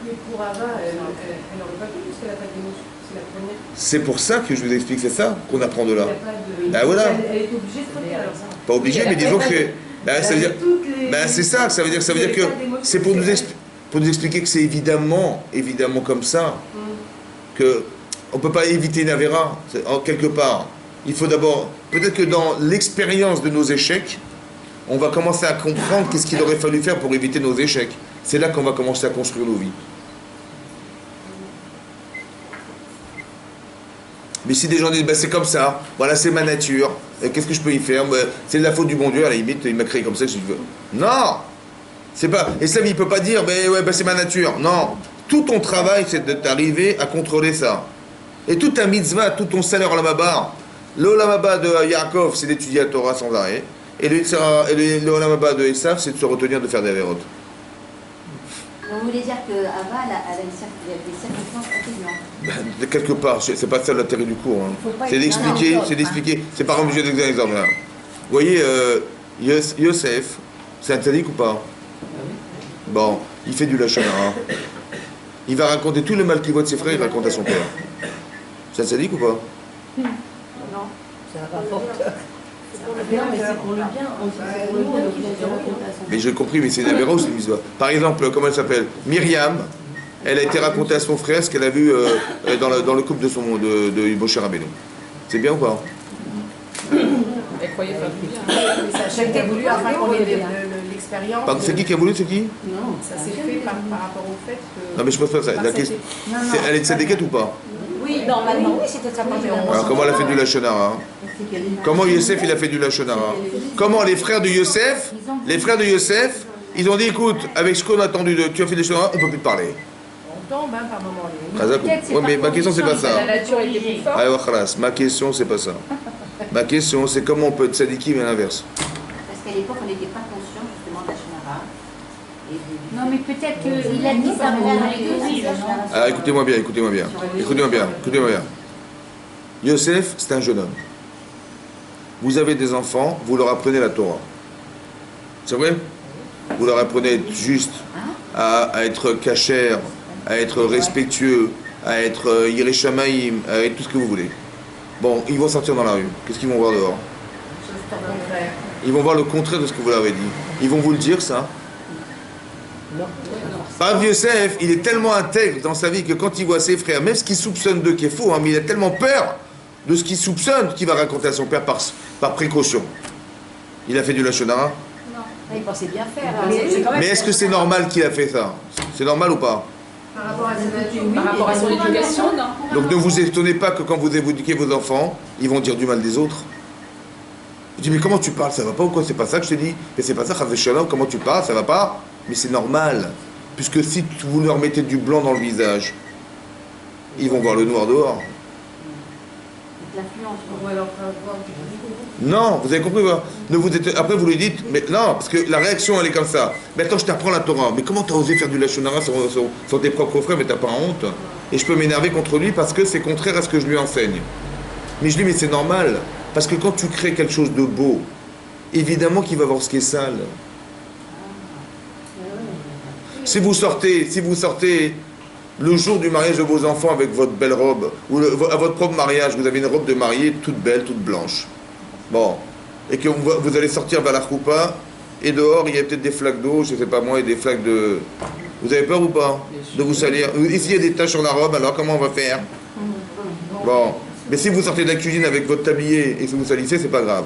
S4: Mais pour Ava, elle n'aurait pas pu, puisqu'elle n'a pas d'émotion. C'est la première.
S1: C'est pour ça que je vous explique, c'est ça qu'on apprend de là.
S4: Il n'y a pas de...
S1: Ben voilà.
S4: Elle est obligée de se faire alors ça.
S1: Pas obligé, mais disons que... Ben, ça veut dire, ben, c'est ça, ça veut dire que c'est pour nous expliquer que c'est évidemment comme ça, que on ne peut pas éviter une avéra, en quelque part. Il faut d'abord, peut-être que dans l'expérience de nos échecs, on va commencer à comprendre qu'est-ce qu'il aurait fallu faire pour éviter nos échecs. C'est là qu'on va commencer à construire nos vies. Mais si des gens disent, ben, c'est comme ça, voilà, c'est ma nature, qu'est-ce que je peux y faire? Ben, c'est de la faute du bon Dieu, à la limite, il m'a créé comme ça, si je veux. Non! C'est pas. Et ça, il ne peut pas dire, ben, ouais, ben, c'est ma nature. Non! Tout ton travail, c'est d'arriver à contrôler ça. Et tout ta mitzvah, tout ton salaire au Lamaba, le Olamaba de Yaakov, c'est d'étudier la Torah sans arrêt, et le Olamaba de Esav, c'est de se retenir de faire des avérotes.
S2: Vous voulez dire qu'Ava, elle a des circonstances atténuantes?
S1: Ben, quelque part, c'est pas ça l'intérêt du cours. Hein. C'est d'expliquer, c'est pas obligé d'expliquer un exemple. Hein. Vous voyez, Yosef, c'est un tzaddik ou pas? Bon, il fait du lachon hara. Il va raconter tout le mal qu'il voit de ses frères, il raconte à son père. C'est un tzaddik ou pas?
S2: Non, ça va pas fort.
S5: Mais non, mais c'est pour le bien. C'est pour le bien qu'il a dû raconter à son
S1: Mais j'ai compris, mais c'est une avéra ou c'est une mitzvah? Par exemple, comment elle s'appelle? Myriam, elle a été racontée à son frère ce qu'elle a vu dans le couple de Moshe Rabbeinu. C'est bien ou pas?
S6: Elle croyait faire du bien.
S3: Mais ça a chaque voulu afin qu'on ait l'expérience.
S1: Pardon, c'est qui a voulu, c'est qui?
S5: Non,
S3: Ça s'est fait par rapport au fait que...
S1: Non mais je pose pas ça. La question, elle est de tzaddiket ou pas?
S2: Oui, normalement, oui, c'était ça.
S1: Alors, comment elle a fait du lachon hara?
S5: c'est qu'elle est...
S1: Comment Yosef il a fait du lachon hara? Comment les frères de Yosef, Ils ont dit, écoute, avec ce qu'on a attendu, tu as fait des choses, on ne peut plus te parler.
S3: On tombe par moment.
S1: Oui, mais ma question, c'est pas ça.
S6: La nature était plus forte.
S1: Allez, khalas, ma question, c'est pas ça. Ma question, c'est comment on peut être sadikim et l'inverse.
S2: Parce qu'à l'époque, on n'était pas conscient justement de la Shonara. Non, mais peut-être qu'il a dit ça pour les deux.
S1: Alors écoutez-moi bien, écoutez-moi bien. Écoutez-moi bien, écoutez-moi bien. Yosef, c'est un jeune homme. Vous avez des enfants, vous leur apprenez la Torah. C'est vrai? Vous leur apprenez juste à être cachère, à être respectueux, à être yireshamaïm, à être tout ce que vous voulez. Bon, ils vont sortir dans la rue. Qu'est-ce qu'ils vont voir dehors? Ils vont voir le contraire de ce que vous leur avez dit. Ils vont vous le dire, ça? Par Yosef, il est tellement intègre dans sa vie que quand il voit ses frères, même ce qu'il soupçonne d'eux qui est faux, mais il a tellement peur de ce qu'il soupçonne qu'il va raconter à son père par précaution. Il a fait du lachonara?
S2: Il pensait bien faire.
S1: Mais est-ce que c'est normal qu'il a fait ça? C'est normal ou pas?
S4: Par rapport à ses études,
S6: Par rapport à son éducation, non.
S1: Donc ne vous étonnez pas que quand vous éduquez vos enfants, ils vont dire du mal des autres. Je dis mais comment tu parles? Ça va pas ou quoi? C'est pas ça que je te dis? Mais c'est pas ça, Chazé Shalom, comment tu parles? Ça va pas? Mais c'est normal. Puisque si vous leur mettez du blanc dans le visage, ils vont voir le noir dehors.
S2: L'influence.
S3: On va leur faire voir.
S1: Non, vous avez compris quoi? Après vous lui dites, mais non, parce que la réaction elle est comme ça. Mais attends, je t'apprends la Torah. Mais comment t'as osé faire du lachonara sur tes propres frères, mais t'as pas honte? Et je peux m'énerver contre lui parce que c'est contraire à ce que je lui enseigne. Mais je dis, mais c'est normal. Parce que quand tu crées quelque chose de beau, évidemment qu'il va voir ce qui est sale. Si vous sortez le jour du mariage de vos enfants avec votre belle robe, ou à votre propre mariage, vous avez une robe de mariée toute belle, toute blanche. Bon. Et que vous allez sortir vers la choupa, et dehors, il y a peut-être des flaques d'eau, je ne sais pas moi, et des flaques de... Vous avez peur ou pas de vous salir? Ici, il y a des taches sur la robe, alors comment on va faire? Bon. Mais si vous sortez de la cuisine avec votre tablier et que vous salissez, c'est pas grave.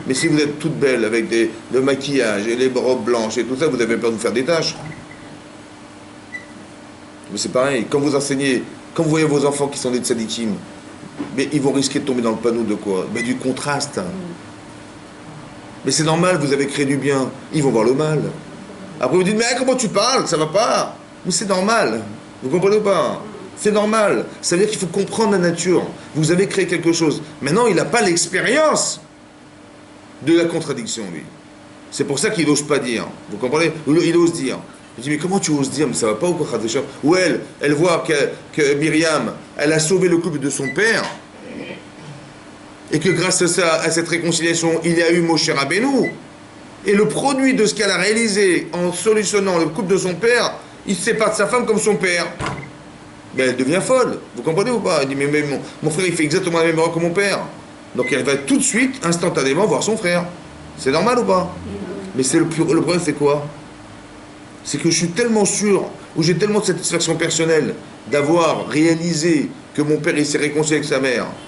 S1: Mais si vous êtes toute belle avec le maquillage et les robes blanches et tout ça, vous avez peur de vous faire des taches. Mais c'est pareil, quand vous enseignez, quand vous voyez vos enfants qui sont des tzadikim, mais ils vont risquer de tomber dans le panneau de quoi? Mais du contraste. Mais c'est normal, vous avez créé du bien, ils vont voir le mal. Après vous dites, mais comment tu parles? Ça va pas. Mais c'est normal. Vous comprenez ou pas? C'est normal. Ça veut dire qu'il faut comprendre la nature. Vous avez créé quelque chose. Maintenant, il n'a pas l'expérience de la contradiction, lui. C'est pour ça qu'il n'ose pas dire. Vous comprenez? Il ose dire. Je dis, mais comment tu oses dire? Mais ça va pas ou quoi? Ou elle voit que Myriam, elle a sauvé le couple de son père, et que grâce à ça, à cette réconciliation, il y a eu Moshe Rabbeinu. Et le produit de ce qu'elle a réalisé en solutionnant le couple de son père, il se sépare de sa femme comme son père. Mais elle devient folle. Vous comprenez ou pas? Elle dit, mais mon frère, il fait exactement la même erreur que mon père. Donc elle va tout de suite, instantanément, voir son frère. C'est normal ou pas? Mais c'est le problème, c'est quoi? C'est que je suis tellement sûr, ou j'ai tellement de satisfaction personnelle d'avoir réalisé que mon père il s'est réconcilié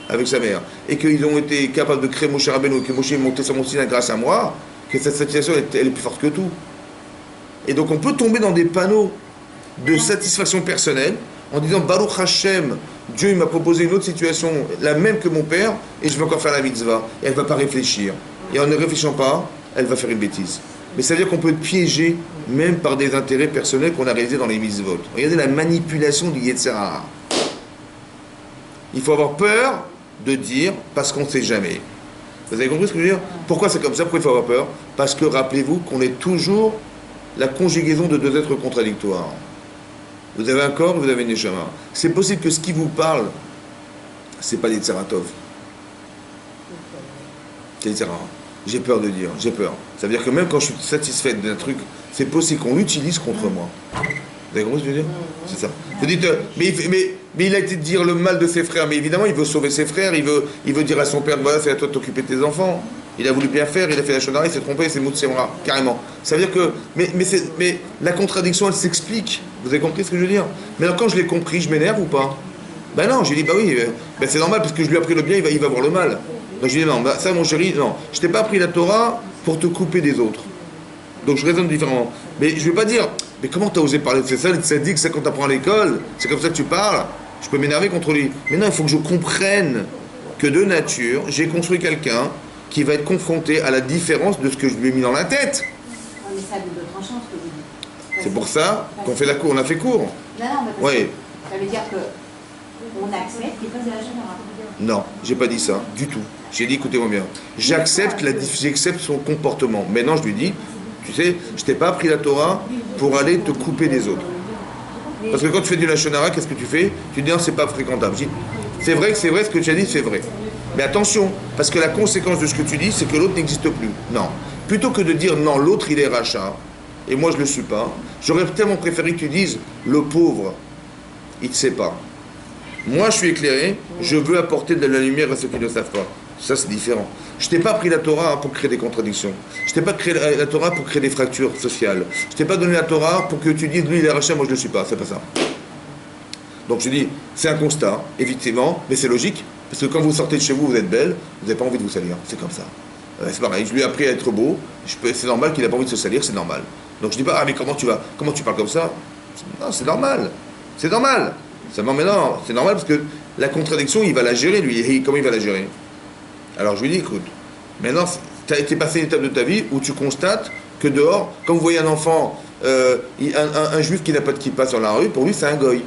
S1: avec sa mère, et qu'ils ont été capables de créer Moshe Rabbeinu, et que Moshe est monté sur mon Sinaï grâce à moi, que cette satisfaction elle est plus forte que tout. Et donc on peut tomber dans des panneaux de satisfaction personnelle en disant Baruch Hashem, Dieu il m'a proposé une autre situation, la même que mon père, et je vais encore faire la mitzvah. Et elle ne va pas réfléchir. Et en ne réfléchissant pas, elle va faire une bêtise. Mais ça veut dire qu'on peut être piégé même par des intérêts personnels qu'on a réalisés dans les mitzvot. Regardez la manipulation du Yetzer Hara. Il faut avoir peur de dire parce qu'on ne sait jamais. Vous avez compris ce que je veux dire? Pourquoi c'est comme ça? Pourquoi il faut avoir peur? Parce que rappelez-vous qu'on est toujours la conjugaison de deux êtres contradictoires. Vous avez un corps et vous avez une neshama. C'est possible que ce qui vous parle, c'est pas des Tsaratov. C'est des Tsarat. J'ai peur de dire, j'ai peur. Ça veut dire que même quand je suis satisfait d'un truc, c'est possible qu'on l'utilise contre moi. Vous avez compris ce que je veux dire? C'est ça. Vous dites, mais il a été de dire le mal de ses frères, mais évidemment il veut sauver ses frères, il veut dire à son père, voilà, c'est à toi de t'occuper de tes enfants. Il a voulu bien faire, il a fait la chonara, il s'est trompé, c'est Moutsemra, carrément. Ça veut dire que, mais la contradiction elle s'explique. Vous avez compris ce que je veux dire? Mais alors quand je l'ai compris, je m'énerve ou pas? Ben non, j'ai dit, bah oui, ben c'est normal, parce que je lui ai appris le bien, il va voir le mal. Donc je dis non, bah, ça mon chéri, non, je t'ai pas appris la Torah pour te couper des autres. Donc je raisonne différemment. Mais je vais pas dire, mais comment t'as osé parler de ça? Ça dit que c'est quand t'apprends à l'école, c'est comme ça que tu parles. Je peux m'énerver contre lui. Mais non, il faut que je comprenne que de nature, j'ai construit quelqu'un qui va être confronté à la différence de ce que je lui ai mis dans la tête.
S2: mais ça a double tranchant ce que vous dites.
S1: C'est pour ça qu'on fait la cour, on a fait cours.
S2: Non, mais parce que ça veut dire que on accepte qu'il fasse de la génération.
S1: Non, j'ai pas dit ça, du tout. J'ai dit, écoutez-moi bien, j'accepte son comportement. Maintenant, je lui dis, tu sais, je t'ai pas appris la Torah pour aller te couper des autres. Parce que quand tu fais du Lachon Hara, qu'est-ce que tu fais? Tu dis, non, c'est pas fréquentable. Je dis, c'est vrai, ce que tu as dit, c'est vrai. Mais attention, parce que la conséquence de ce que tu dis, c'est que l'autre n'existe plus. Non. Plutôt que de dire, non, l'autre, il est rachat, et moi, je le suis pas, j'aurais tellement préféré que tu dises, le pauvre, il ne sait pas. Moi, je suis éclairé, je veux apporter de la lumière à ceux qui ne savent pas. Ça, c'est différent. Je t'ai pas pris la Torah pour créer des contradictions. Je t'ai pas créé la Torah pour créer des fractures sociales. Je t'ai pas donné la Torah pour que tu dises, lui, il est rachat, moi, je ne le suis pas. C'est pas ça. Donc, je dis, c'est un constat, effectivement, mais c'est logique, parce que quand vous sortez de chez vous, vous êtes belle, vous n'avez pas envie de vous salir. C'est comme ça. C'est pareil, je lui ai appris à être beau, c'est normal qu'il n'a pas envie de se salir, c'est normal. Donc, je dis pas, ah, mais comment tu parles comme ça? Non, c'est normal. C'est normal. Mais non, c'est normal parce que la contradiction, il va la gérer, lui. Et comment il va la gérer? Alors je lui dis, écoute, maintenant, tu as été passé une étape de ta vie où tu constates que dehors, quand vous voyez un enfant, un juif qui n'a pas de kippa sur la rue, pour lui, c'est un goy.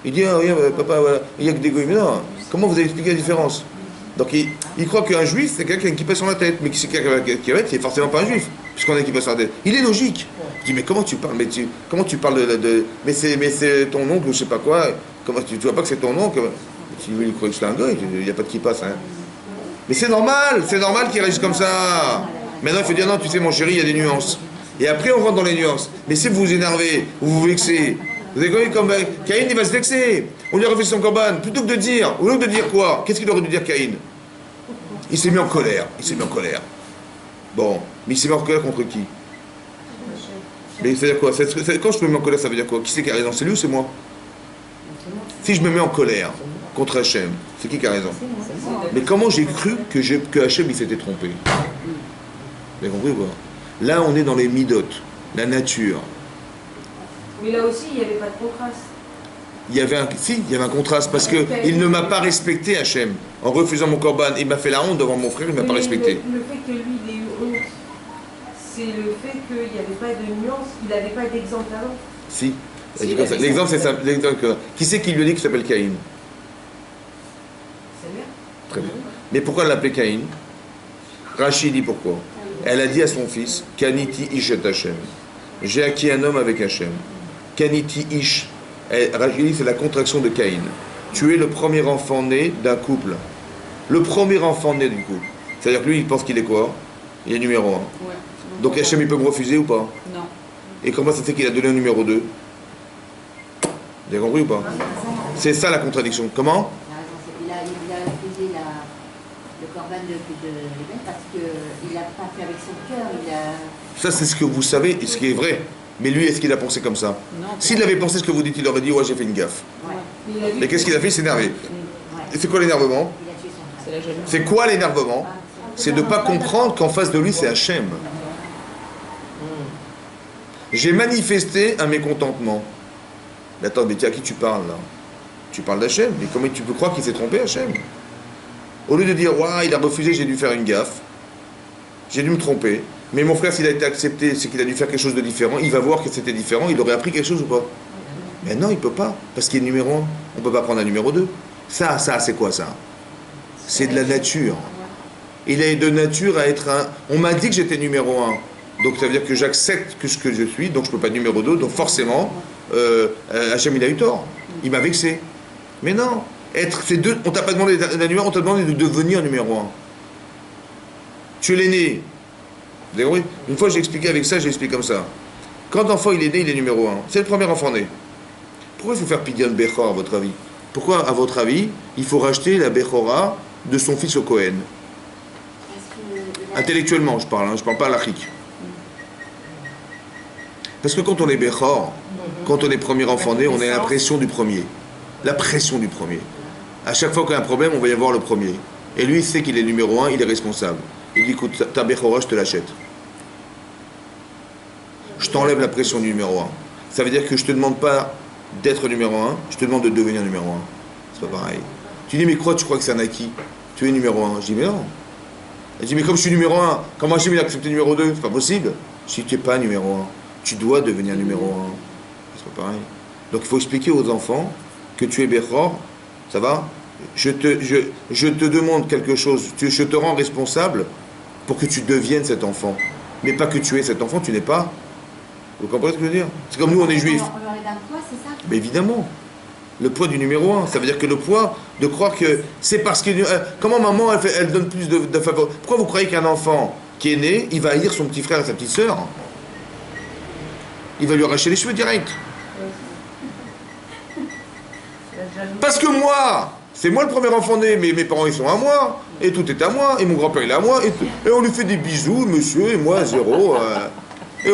S1: Il dit, ah, regarde, papa, voilà, il n'y a que des goys. Mais non, comment vous avez expliqué la différence? Donc il croit qu'un juif, c'est quelqu'un qui a une kippa sur la tête. Mais qui c'est quelqu'un qui a c'est forcément pas un juif, puisqu'on a une kippa sur la tête. Il est logique. Je dis, mais comment tu parles? Comment tu parles mais c'est ton oncle ou je sais pas quoi? Comment tu vois pas que c'est ton oncle? Si lui, il croit que c'est un goy, il n'y a pas de kippa, ça. Hein. Mais c'est normal qu'il réagisse comme ça. Maintenant, il faut dire, non, tu sais, mon chéri, il y a des nuances. Et après, on rentre dans les nuances. Mais si vous vous énervez, vous vous vexez, vous avez comme Caïn, il va se vexer. On lui a refait son corban. Plutôt que de dire, au lieu de dire quoi? Qu'est-ce qu'il aurait dû dire, Caïn? Il s'est mis en colère. Bon, mais il s'est mis en colère contre qui? Mais ça veut dire quoi? Quand je me mets en colère, ça veut dire quoi? Qui c'est qui a raison? C'est lui ou c'est moi? Si je me mets en colère contre Hachem, c'est qui a raison? Mais comment j'ai cru que Hachem il s'était trompé? Vous avez compris ou pas? Là, on est dans les midotes, la nature.
S4: Mais là aussi, il n'y avait pas de contraste.
S1: Il y avait un contraste, parce qu'il ne m'a pas respecté, Hachem. En refusant mon korban, il m'a fait la honte devant mon frère, il ne m'a pas respecté.
S4: Le fait que lui, il ait eu honte, c'est le fait qu'il n'y avait pas de nuance, il n'avait pas d'exemple avant.
S1: Si. L'exemple, c'est ça. Qui c'est qui lui dit qu'il s'appelle Caïn?
S4: C'est bien.
S1: Très bien. Mais pourquoi elle l'appelait Caïn? Rachid dit pourquoi. Elle a dit à son fils, Kaniti ish et Hachem. J'ai acquis un homme avec Hachem. Kaniti ish. Rachid dit c'est la contraction de Caïn. Tu es le premier enfant né d'un couple. Le premier enfant né du couple. C'est-à-dire que lui, il pense qu'il est quoi? Il est numéro 1.
S6: Ouais.
S1: Donc Hachem, il peut me refuser ou pas?
S6: Non.
S1: Et comment ça fait qu'il a donné un numéro 2? Vous avez compris ou pas? C'est ça la contradiction. Comment?
S2: Il a refusé le corban de l'Éden parce qu'il n'a pas fait avec son cœur.
S1: Ça, c'est ce que vous savez et ce qui est vrai. Mais lui, est-ce qu'il a pensé comme ça? S'il avait pensé ce que vous dites, il aurait dit, ouais, j'ai fait une gaffe.
S2: Ouais.
S1: Mais qu'est-ce qu'il a fait? Il s'est énervé. Et c'est quoi l'énervement?
S2: Il a tué son frère.
S6: C'est la jalousie.
S1: C'est quoi l'énervement? C'est de ne pas comprendre qu'en face de lui, c'est Hachem. J'ai manifesté un mécontentement. Mais attends, mais à qui tu parles là? Tu parles d'Hachem. Mais comment tu peux croire qu'il s'est trompé, Hachem? Au lieu de dire, waouh, il a refusé, j'ai dû faire une gaffe. J'ai dû me tromper. Mais mon frère, s'il a été accepté, c'est qu'il a dû faire quelque chose de différent. Il va voir que c'était différent. Il aurait appris quelque chose ou pas? Mais non, il ne peut pas. Parce qu'il est numéro 1. On ne peut pas prendre un numéro 2. Ça, c'est quoi ça? C'est de la nature. Il est de nature à être un... On m'a dit que j'étais numéro 1. Donc ça veut dire que j'accepte que ce que je suis. Donc je ne peux pas être numéro 2. Donc forcément, Hachem, il a eu tort. Il m'a vexé. Mais non. On t'a pas demandé d'être numéro 1, on t'a demandé de devenir numéro 1. Tu es l'aîné. Vous avez compris? Une fois j'ai expliqué avec ça, j'ai expliqué comme ça. Quand l'enfant il est né, il est numéro 1. C'est le premier enfant né. Pourquoi il faut faire Pidyon Bechor à votre avis? Pourquoi, à votre avis, il faut racheter la Bechora de son fils au Cohen? Intellectuellement, je parle pas à l'achik. Parce que quand on est Bechor, quand on est premier enfant né, on a la pression du premier. La pression du premier. À chaque fois qu'il y a un problème, on va y avoir le premier. Et lui, il sait qu'il est numéro 1, il est responsable. Il dit, écoute, ta Bechora, je te l'achète. Je t'enlève la pression du numéro 1. Ça veut dire que je te demande pas d'être numéro 1, je te demande de devenir numéro 1. C'est pas pareil. Tu dis, mais quoi, tu crois que c'est un acquis? Tu es numéro 1. Je dis, mais non. Elle dit, mais comme je suis numéro 1, comment Hachem il a accepté numéro 2? C'est pas possible. Si tu n'es pas numéro un, tu dois devenir numéro un. C'est pas pareil. Donc il faut expliquer aux enfants que tu es Bechor, ça va? Je te demande quelque chose, je te rends responsable pour que tu deviennes cet enfant. Mais pas que tu es cet enfant, tu n'es pas. Vous comprenez ce que je veux dire? C'est comme nous, on est juifs.
S2: On leur est d'un poids, c'est ça?
S1: Mais évidemment. Le poids du numéro un, ça veut dire que le poids de croire que c'est parce que... comment maman, elle donne plus de faveur? Pourquoi vous croyez qu'un enfant qui est né, il va haïr son petit frère et sa petite sœur? Il va lui arracher les cheveux direct. Parce que moi, c'est moi le premier enfant né, mais mes parents ils sont à moi, et tout est à moi, et mon grand-père il est à moi, et on lui fait des bisous, monsieur, et moi, zéro. Et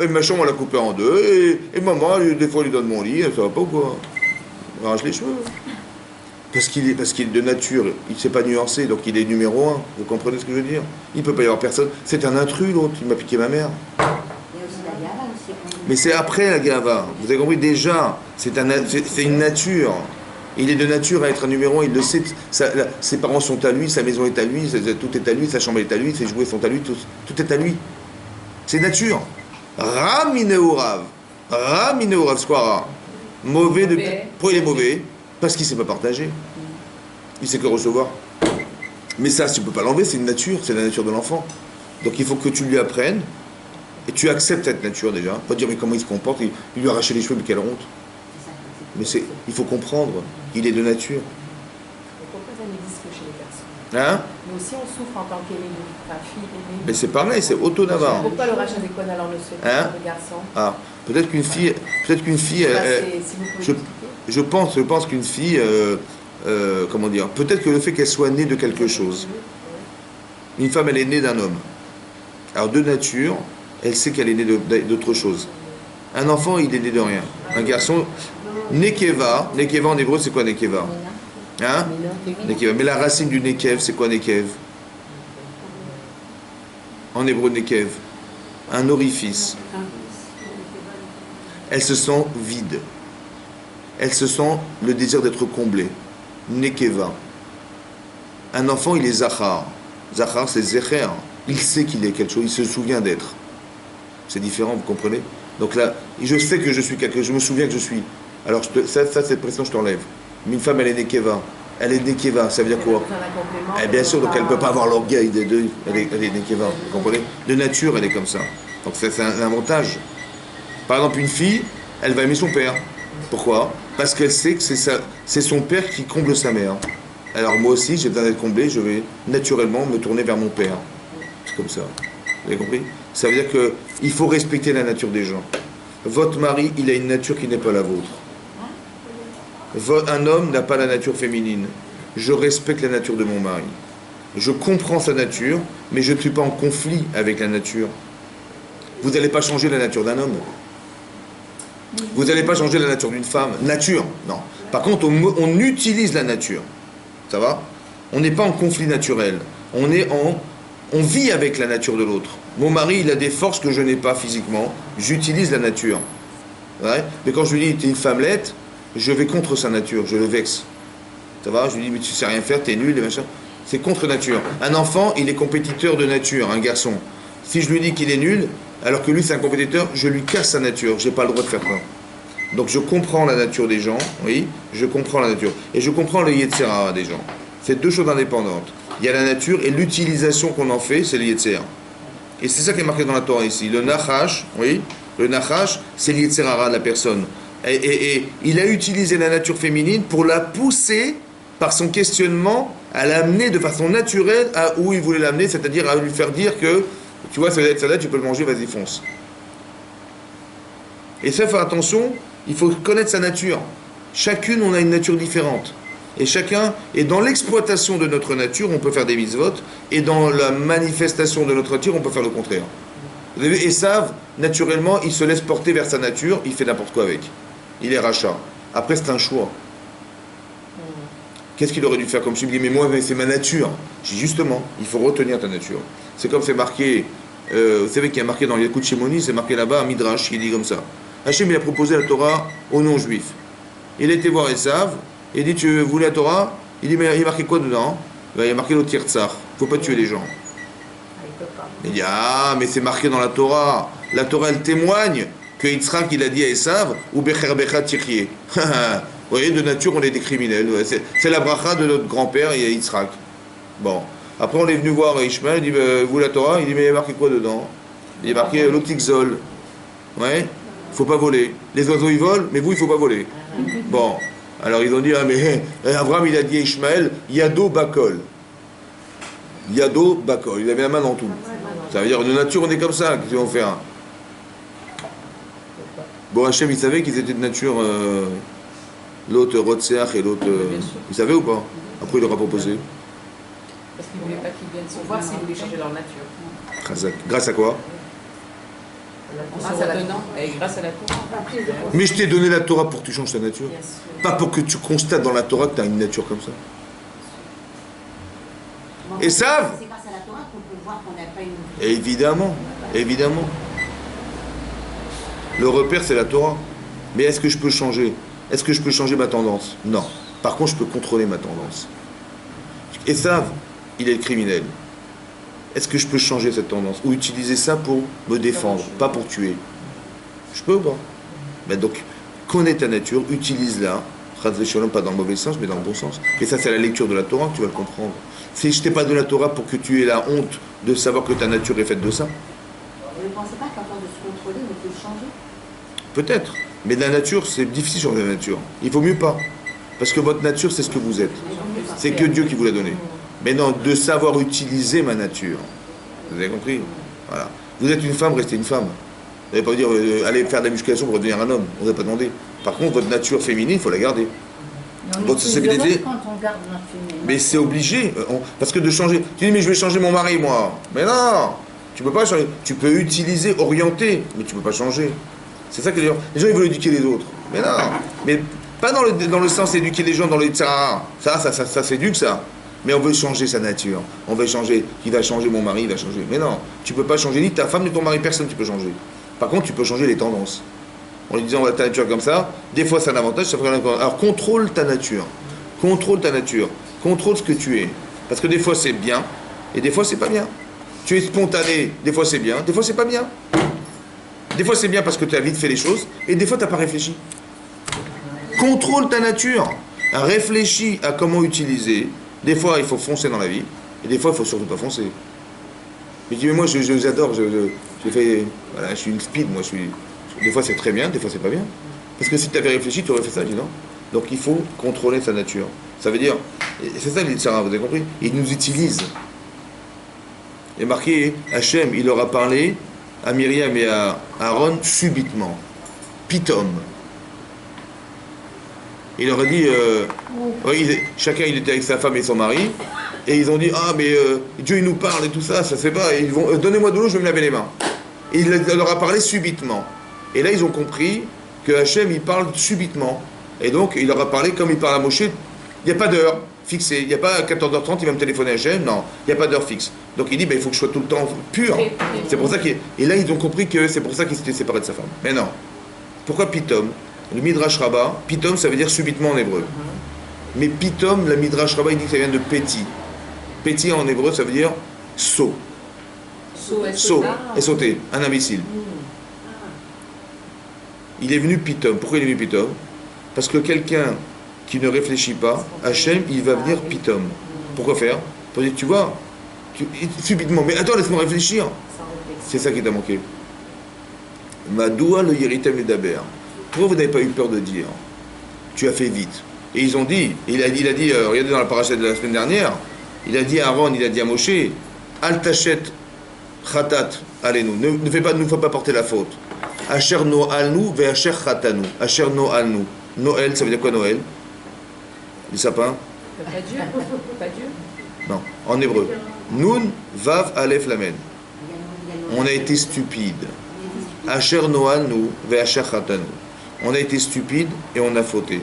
S1: ma chambre on l'a coupée en deux, et maman, des fois, elle lui donne mon lit, ça va pas ou quoi? On arrache les cheveux. Parce qu'il est de nature, il ne s'est pas nuancé, donc il est numéro un. Vous comprenez ce que je veux dire? Il ne peut pas y avoir personne. C'est un intrus, l'autre, il m'a piqué ma mère.
S2: Il y a aussi la gava aussi.
S1: Mais c'est après la gava. Vous avez compris? Déjà, c'est une nature. Il est de nature à être un numéro un, il le sait. Ses parents sont à lui, sa maison est à lui, tout est à lui, sa chambre est à lui, ses jouets sont à lui, tout est à lui. C'est nature. Ramineorav. Ramineorav squara. Mauvais de. Pourquoi il est mauvais? Parce qu'il ne sait pas partager. Il sait que recevoir. Mais ça, tu ne peux pas l'enlever, c'est une nature, c'est la nature de l'enfant. Donc il faut que tu lui apprennes, et tu acceptes cette nature déjà. Pas dire, mais comment il se comporte, il lui arrache les cheveux, mais quelle honte. Mais il faut comprendre, il est de nature.
S4: Pourquoi ça n'existe que chez les garçons?
S1: Hein?
S4: Mais aussi on souffre en tant qu'aîné, enfin fille aînée.
S1: Mais c'est pareil, c'est auto-navarre.
S4: Pourquoi le rachat des connes alors ne se fait pas pour les garçons?
S1: Ah, peut-être qu'une fille,
S4: Si vous pouvez
S1: je pense qu'une fille, comment dire, peut-être que le fait qu'elle soit née de quelque chose. Une femme, elle est née d'un homme. Alors de nature, elle sait qu'elle est née d'autre chose. Un enfant, il est né de rien. Un garçon, nekeva en hébreu, c'est quoi nekeva? Hein? Nekeva. Mais la racine du nekev, c'est quoi nekev? En hébreu, nekev. Un orifice. Elle se sent vide. Elle se sent le désir d'être comblée. Nekeva. Un enfant, il est zachar. Zachar, c'est zecher. Il sait qu'il est quelque chose, il se souvient d'être. C'est différent, vous comprenez? Donc là, je sais que je suis quelque chose, je me souviens que je suis. Alors, cette pression, je t'enlève. Mais une femme, elle est nekeva. Elle est nekeva, ça veut dire quoi? Bien sûr, donc elle ne peut pas avoir l'orgueil des deux. Elle est nekeva, vous comprenez? De nature, elle est comme ça. Donc c'est un avantage. Par exemple, une fille, elle va aimer son père. Pourquoi? Parce qu'elle sait que c'est son père qui comble sa mère. Alors moi aussi, j'ai besoin d'être comblé, je vais naturellement me tourner vers mon père. C'est comme ça. Vous avez compris? Ça veut dire qu'il faut respecter la nature des gens. Votre mari, il a une nature qui n'est pas la vôtre. Un homme n'a pas la nature féminine. Je respecte la nature de mon mari. Je comprends sa nature, mais je ne suis pas en conflit avec la nature. Vous n'allez pas changer la nature d'un homme. Vous n'allez pas changer la nature d'une femme. Nature, non. Par contre, on utilise la nature. Ça va? On n'est pas en conflit naturel. On vit avec la nature de l'autre. Mon mari, il a des forces que je n'ai pas physiquement. J'utilise la nature. Ouais? Mais quand je lui dis, t'es une femmelette, je vais contre sa nature, je le vexe. Ça va? Je lui dis, mais tu sais rien faire, t'es nul, et machin. C'est contre nature. Un enfant, il est compétiteur de nature, un garçon. Si je lui dis qu'il est nul, alors que lui c'est un compétiteur, je lui casse sa nature, j'ai pas le droit de faire ça. Donc je comprends la nature des gens, oui, je comprends la nature. Et je comprends le Yetzer Hara des gens. C'est deux choses indépendantes. Il y a la nature et l'utilisation qu'on en fait, c'est le Yetzer. Et c'est ça qui est marqué dans la Torah ici. Le Nachash, oui, le Nachash, c'est le Yetzer Hara de la personne. Et il a utilisé la nature féminine pour la pousser par son questionnement à l'amener de façon naturelle à où il voulait l'amener, c'est-à-dire à lui faire dire que, tu vois, ça tu peux le manger, vas-y, fonce. Et ça, faire attention, il faut connaître sa nature. Chacune, on a une nature différente. Et chacun, et dans l'exploitation de notre nature, on peut faire des mitzvot, et dans la manifestation de notre nature, on peut faire le contraire. Vous avez vu, Esav, naturellement, il se laisse porter vers sa nature, il fait n'importe quoi avec. Il est rachat. Après, c'est un choix. Qu'est-ce qu'il aurait dû faire comme je me dis, mais moi, c'est ma nature. Je dis justement, il faut retenir ta nature. C'est comme c'est marqué, vous savez qu'il y a marqué dans les coups de Shimoni, c'est marqué là-bas, un Midrash, qui dit comme ça. Hachem, il a proposé la Torah aux non-juifs. Il a été voir Esav, il dit, tu voulais la Torah? Il dit, mais il y a marqué quoi dedans? Ben, il y a marqué le tirtsar. Il ne faut pas tuer les gens. Il dit, ah, mais c'est marqué dans la Torah. La Torah, elle témoigne que Yitzhak, il a dit à Esav, ou Becher Becha Tirye. Vous voyez, de nature, on est des criminels. C'est la bracha de notre grand-père et Yitzhak. Bon. Après, on est venu voir Ishmael, il dit, vous, la Torah? Il dit, mais il y a marqué quoi dedans? Il y a marqué l'Otikzol. Ouais, il faut pas voler. Les oiseaux, ils volent, mais vous, il faut pas voler. Bon. Alors, ils ont dit, ah, mais Abraham, il a dit à Ishmael, Yado Bakol. Yado Bakol. Il avait la main dans tout. Ça veut dire, de nature, on est comme ça. Qu'est-ce qu'ils vont faire? Bon, Hachem, il savait qu'ils étaient de nature, l'autre Rotseach et l'autre. Il savait ou pas? Après, il leur a proposé.
S6: Parce qu'il ne voulait pas qu'ils viennent
S3: Pour voir s'ils voulaient changer leur nature.
S1: Grâce à quoi?
S6: en se redonnant, et grâce à la Torah.
S1: Mais je t'ai donné la Torah pour que tu changes ta nature. Pas pour que tu constates dans la Torah que tu as une nature comme ça. Et ça,
S2: c'est grâce à la Torah qu'on peut voir qu'on n'a pas une...
S1: évidemment, évidemment. Le repère, c'est la Torah. Mais est-ce que je peux changer? Est-ce que je peux changer ma tendance? Non. Par contre, je peux contrôler ma tendance. Et ça, il est le criminel. Est-ce que je peux changer cette tendance? Ou utiliser ça pour me défendre, pas pour tuer? Je peux ou pas? Ben donc, connais ta nature, utilise-la. Pas dans le mauvais sens, mais dans le bon sens. Et ça, c'est la lecture de la Torah que tu vas le comprendre. Si je t'ai pas donné la Torah pour que tu aies la honte de savoir que ta nature est faite de ça.
S2: Vous ne pensez pas qu'à force de se contrôler, on peut le changer?
S1: Peut-être. Mais la nature, c'est difficile sur la nature. Il vaut mieux pas. Parce que votre nature, c'est ce que vous êtes. C'est que Dieu qui vous l'a donné. Mais non, de savoir utiliser ma nature. Vous avez compris? Voilà. Vous êtes une femme, restez une femme. Vous n'allez pas dire, allez faire de la musculation pour devenir un homme. On ne vous a pas demandé. Par contre, votre nature féminine, il faut la garder. Votre sensibilité.
S2: Quand on garde notre féminine.
S1: Mais c'est obligé. Parce que de changer. Tu dis, mais je vais changer mon mari, moi. Mais non! Tu peux pas changer. Tu peux utiliser, orienter, mais tu peux pas changer. C'est ça que les gens ils veulent éduquer les autres. Mais non. Mais pas dans le sens d'éduquer les gens dans le ça s'éduque ça. Mais on veut changer sa nature. On veut changer. Qui va changer mon mari, il va changer. Mais non. Tu peux pas changer ni ta femme ni ton mari. Personne tu peux changer. Par contre, tu peux changer les tendances. En lui disant, ta nature comme ça, des fois c'est un avantage, ça ferait un avantage. Alors contrôle ta nature. Contrôle ta nature. Contrôle ce que tu es. Parce que des fois c'est bien, et des fois c'est pas bien. Tu es spontané, des fois c'est bien, des fois c'est pas bien. Des fois c'est bien parce que tu as vite fait les choses, et des fois tu n'as pas réfléchi. Contrôle ta nature. Réfléchis à comment utiliser. Des fois il faut foncer dans la vie, et des fois il faut surtout pas foncer. Mais dis, mais moi j'adore, je fais, voilà, je suis une speed, moi je suis... Des fois c'est très bien, des fois c'est pas bien. Parce que si tu avais réfléchi, tu aurais fait ça, dis non. Donc il faut contrôler sa nature. Ça veut dire, c'est ça l'Yitzhara, vous avez compris? Il nous utilise. Il est marqué, Hachem, il leur a parlé à Myriam et à Aaron subitement. Pitom. Il leur a dit, chacun il était avec sa femme et son mari, et ils ont dit, ah mais Dieu il nous parle et tout ça, ça se fait pas, et ils vont, donnez-moi de l'eau, je vais me laver les mains. Et il leur a parlé subitement. Et là, ils ont compris que Hachem, il parle subitement. Et donc, il leur a parlé comme il parle à Moshe. Il n'y a pas d'heure fixée. Il n'y a pas à 14h30, il va me téléphoner à Hachem. Non, il n'y a pas d'heure fixe. Donc, il dit, il faut que je sois tout le temps pur. C'est pour ça qu'il... Et là, ils ont compris que c'est pour ça qu'il s'était séparé de sa femme. Mais non. Pourquoi Pitom? Le Midrash Rabbah, Pitom, ça veut dire subitement en hébreu. Mais Pitom, le Midrash Rabbah, il dit que ça vient de Péti. Péti en hébreu, ça veut dire saut. Saut, et sauter, un imbécile. Il est venu Pitom. Pourquoi il est venu Pitom? Parce que quelqu'un qui ne réfléchit pas, Hachem, il va venir Pitom. Pourquoi faire? Pour dire, tu vois, subitement, mais attends, laisse-moi réfléchir. C'est ça qui t'a manqué. Madoua le yeritem le daber. Pourquoi vous n'avez pas eu peur de dire? Tu as fait vite. Et ils ont dit, il a dit, regardez dans la paracha de la semaine dernière, il a dit à Aaron, il a dit à Moshe, Al tachet Khatat, allez-nous, ne fais pas porter la faute. Asher no alnu ve asher khatanu. Asher no alnu. Noël, ça veut dire quoi Noël? Les sapins?
S6: Pas Dieu. Pas Dieu.
S1: Non, en hébreu. Nun vav alef lamen. On a été stupide. Asher no alnu ve asher khatanu. On a été stupide et on a fauté.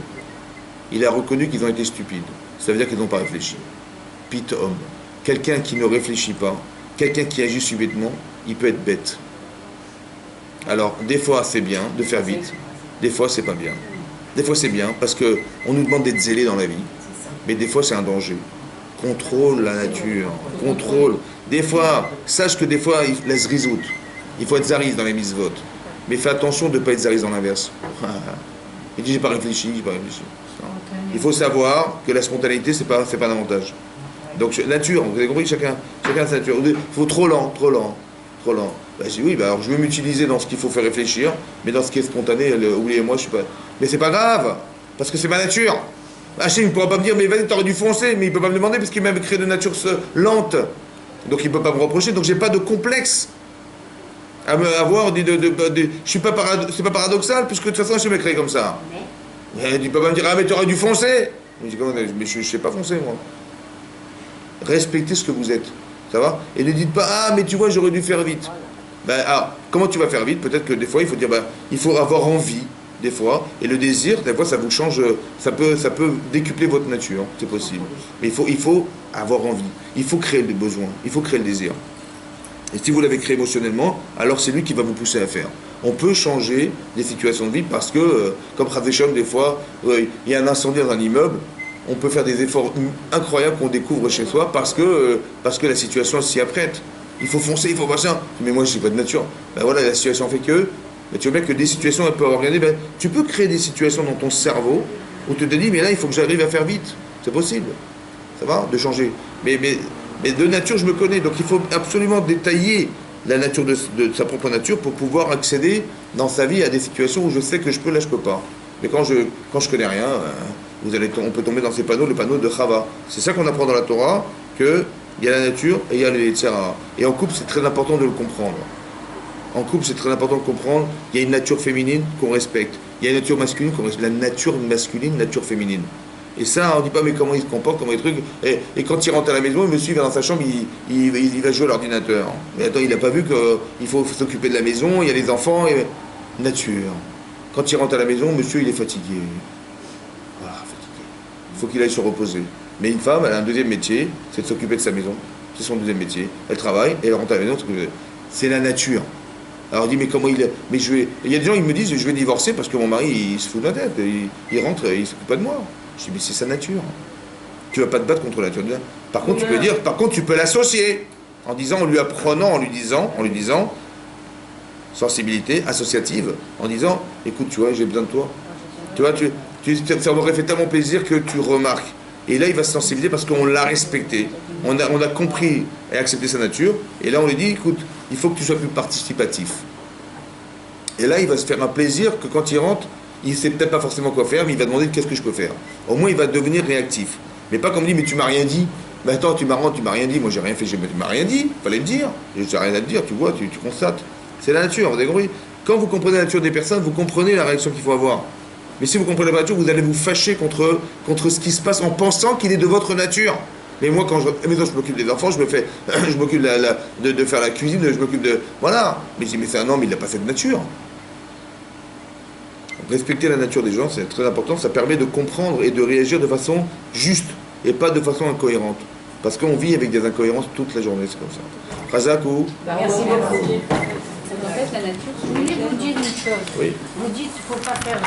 S1: Il a reconnu qu'ils ont été stupides. Ça veut dire qu'ils n'ont pas réfléchi. Pitom. Quelqu'un qui ne réfléchit pas, quelqu'un qui agit subitement, il peut être bête. Alors, des fois, c'est bien de faire vite. Des fois, c'est pas bien. Des fois, c'est bien parce qu'on nous demande d'être zélé dans la vie. Mais des fois, c'est un danger. Contrôle la nature. Contrôle. Des fois, sache que des fois, il laisse risout. Il faut être zariz dans les mitzvot. Mais fais attention de ne pas être zariz dans l'inverse. Il dit, j'ai pas réfléchi. Non. Il faut savoir que la spontanéité, c'est pas un avantage. Donc, nature, vous avez compris, chacun sa nature. Il faut trop lent. Bah, je dis, oui, bah, alors je vais m'utiliser dans ce qu'il faut faire réfléchir, mais dans ce qui est spontané, oubliez-moi, je suis pas. Mais c'est pas grave, parce que c'est ma nature. Hachem, il ne pourra pas me dire, mais vas-y, t'aurais dû foncer, mais il ne peut pas me demander parce qu'il m'avait créé de nature lente. Donc il ne peut pas me reprocher, donc j'ai pas de complexe à me avoir. Je suis pas c'est pas paradoxal, puisque de toute façon, Hachem m'a créé comme ça. Mais il ne peut pas me dire, ah, mais tu aurais dû foncer. Mais je ne sais pas foncer, moi. Respectez ce que vous êtes, ça va? Et ne dites pas, ah, mais tu vois, j'aurais dû faire vite. Ben, alors, comment tu vas faire vite? Peut-être que des fois, il faut dire, ben, il faut avoir envie. Des fois, et le désir, des fois ça vous change, ça peut décupler votre nature, c'est possible. Mais il faut avoir envie, il faut créer le besoin, il faut créer le désir. Et si vous l'avez créé émotionnellement, alors c'est lui qui va vous pousser à faire. On peut changer des situations de vie parce que, comme Radesham, des fois, il y a un incendie dans un immeuble, on peut faire des efforts incroyables qu'on découvre chez soi parce que la situation s'y apprête. Il faut foncer, il faut passer. Mais moi, je n'ai pas de nature. Ben voilà, la situation fait que. Mais tu vois bien que des situations, elles peuvent organiser. Ben, tu peux créer des situations dans ton cerveau où tu te dis, mais là, il faut que j'arrive à faire vite. C'est possible. Ça va? De changer. Mais de nature, je me connais. Donc, il faut absolument détailler la nature de sa propre nature pour pouvoir accéder dans sa vie à des situations où je sais que je peux, là, je peux pas. Mais quand je connais rien, on peut tomber dans ces panneaux, le panneau de Chava. C'est ça qu'on apprend dans la Torah, qu'il y a la nature et il y a les Yetzirah. Et en couple, c'est très important de le comprendre. En couple, c'est très important de comprendre qu'il y a une nature féminine qu'on respecte. Il y a une nature masculine qu'on respecte. La nature masculine, nature féminine. Et ça, on ne dit pas, mais comment il se comporte, comment il truc. Et quand il rentre à la maison, le monsieur va dans sa chambre, il va jouer à l'ordinateur. Mais attends, il n'a pas vu qu'il faut s'occuper de la maison, il y a les enfants. Nature. Quand il rentre à la maison, monsieur, il est fatigué. Voilà, fatigué. Il faut qu'il aille se reposer. Mais une femme, elle a un deuxième métier, c'est de s'occuper de sa maison. C'est son deuxième métier. Elle travaille et elle rentre à la maison. C'est la nature. Alors on dit, mais comment il est. Mais il y a des gens qui me disent, je vais divorcer parce que mon mari, il se fout de la tête. Il rentre, il ne s'occupe pas de moi. Je dis, mais c'est sa nature. Tu ne vas pas te battre contre la nature. Par contre, tu peux l'associer en disant, en lui apprenant, en lui disant, sensibilité associative, en disant, écoute, tu vois, j'ai besoin de toi. Tu vois, ça m'aurait fait tellement plaisir que tu remarques. Et là, il va se sensibiliser parce qu'on l'a respecté. On a compris et accepté sa nature. Et là, on lui dit, écoute, il faut que tu sois plus participatif. Et là, il va se faire un plaisir que quand il rentre, il ne sait peut-être pas forcément quoi faire, mais il va demander qu'est-ce que je peux faire. Au moins, il va devenir réactif. Mais pas comme dit, mais tu m'as rien dit. Mais attends, tu m'as rien dit. Moi, j'ai rien fait. Tu m'as rien dit. Il fallait le dire. Je n'ai rien à te dire. Tu vois, tu constates. C'est la nature. Vous avez compris? Quand vous comprenez la nature des personnes, vous comprenez la réaction qu'il faut avoir. Mais si vous comprenez la nature, vous allez vous fâcher contre ce qui se passe en pensant qu'il est de votre nature. Mais moi, quand je m'occupe des enfants, je m'occupe de faire la cuisine, je m'occupe de... Voilà. Mais je dis, mais c'est un homme, il n'a pas cette nature. Respecter la nature des gens, c'est très important. Ça permet de comprendre et de réagir de façon juste et pas de façon incohérente. Parce qu'on vit avec des incohérences toute la journée, c'est comme ça. Razak ou...
S6: Merci beaucoup.
S2: En fait, la nature, je voulais vous dire une chose.
S1: Oui.
S2: Vous dites qu'il ne faut pas faire de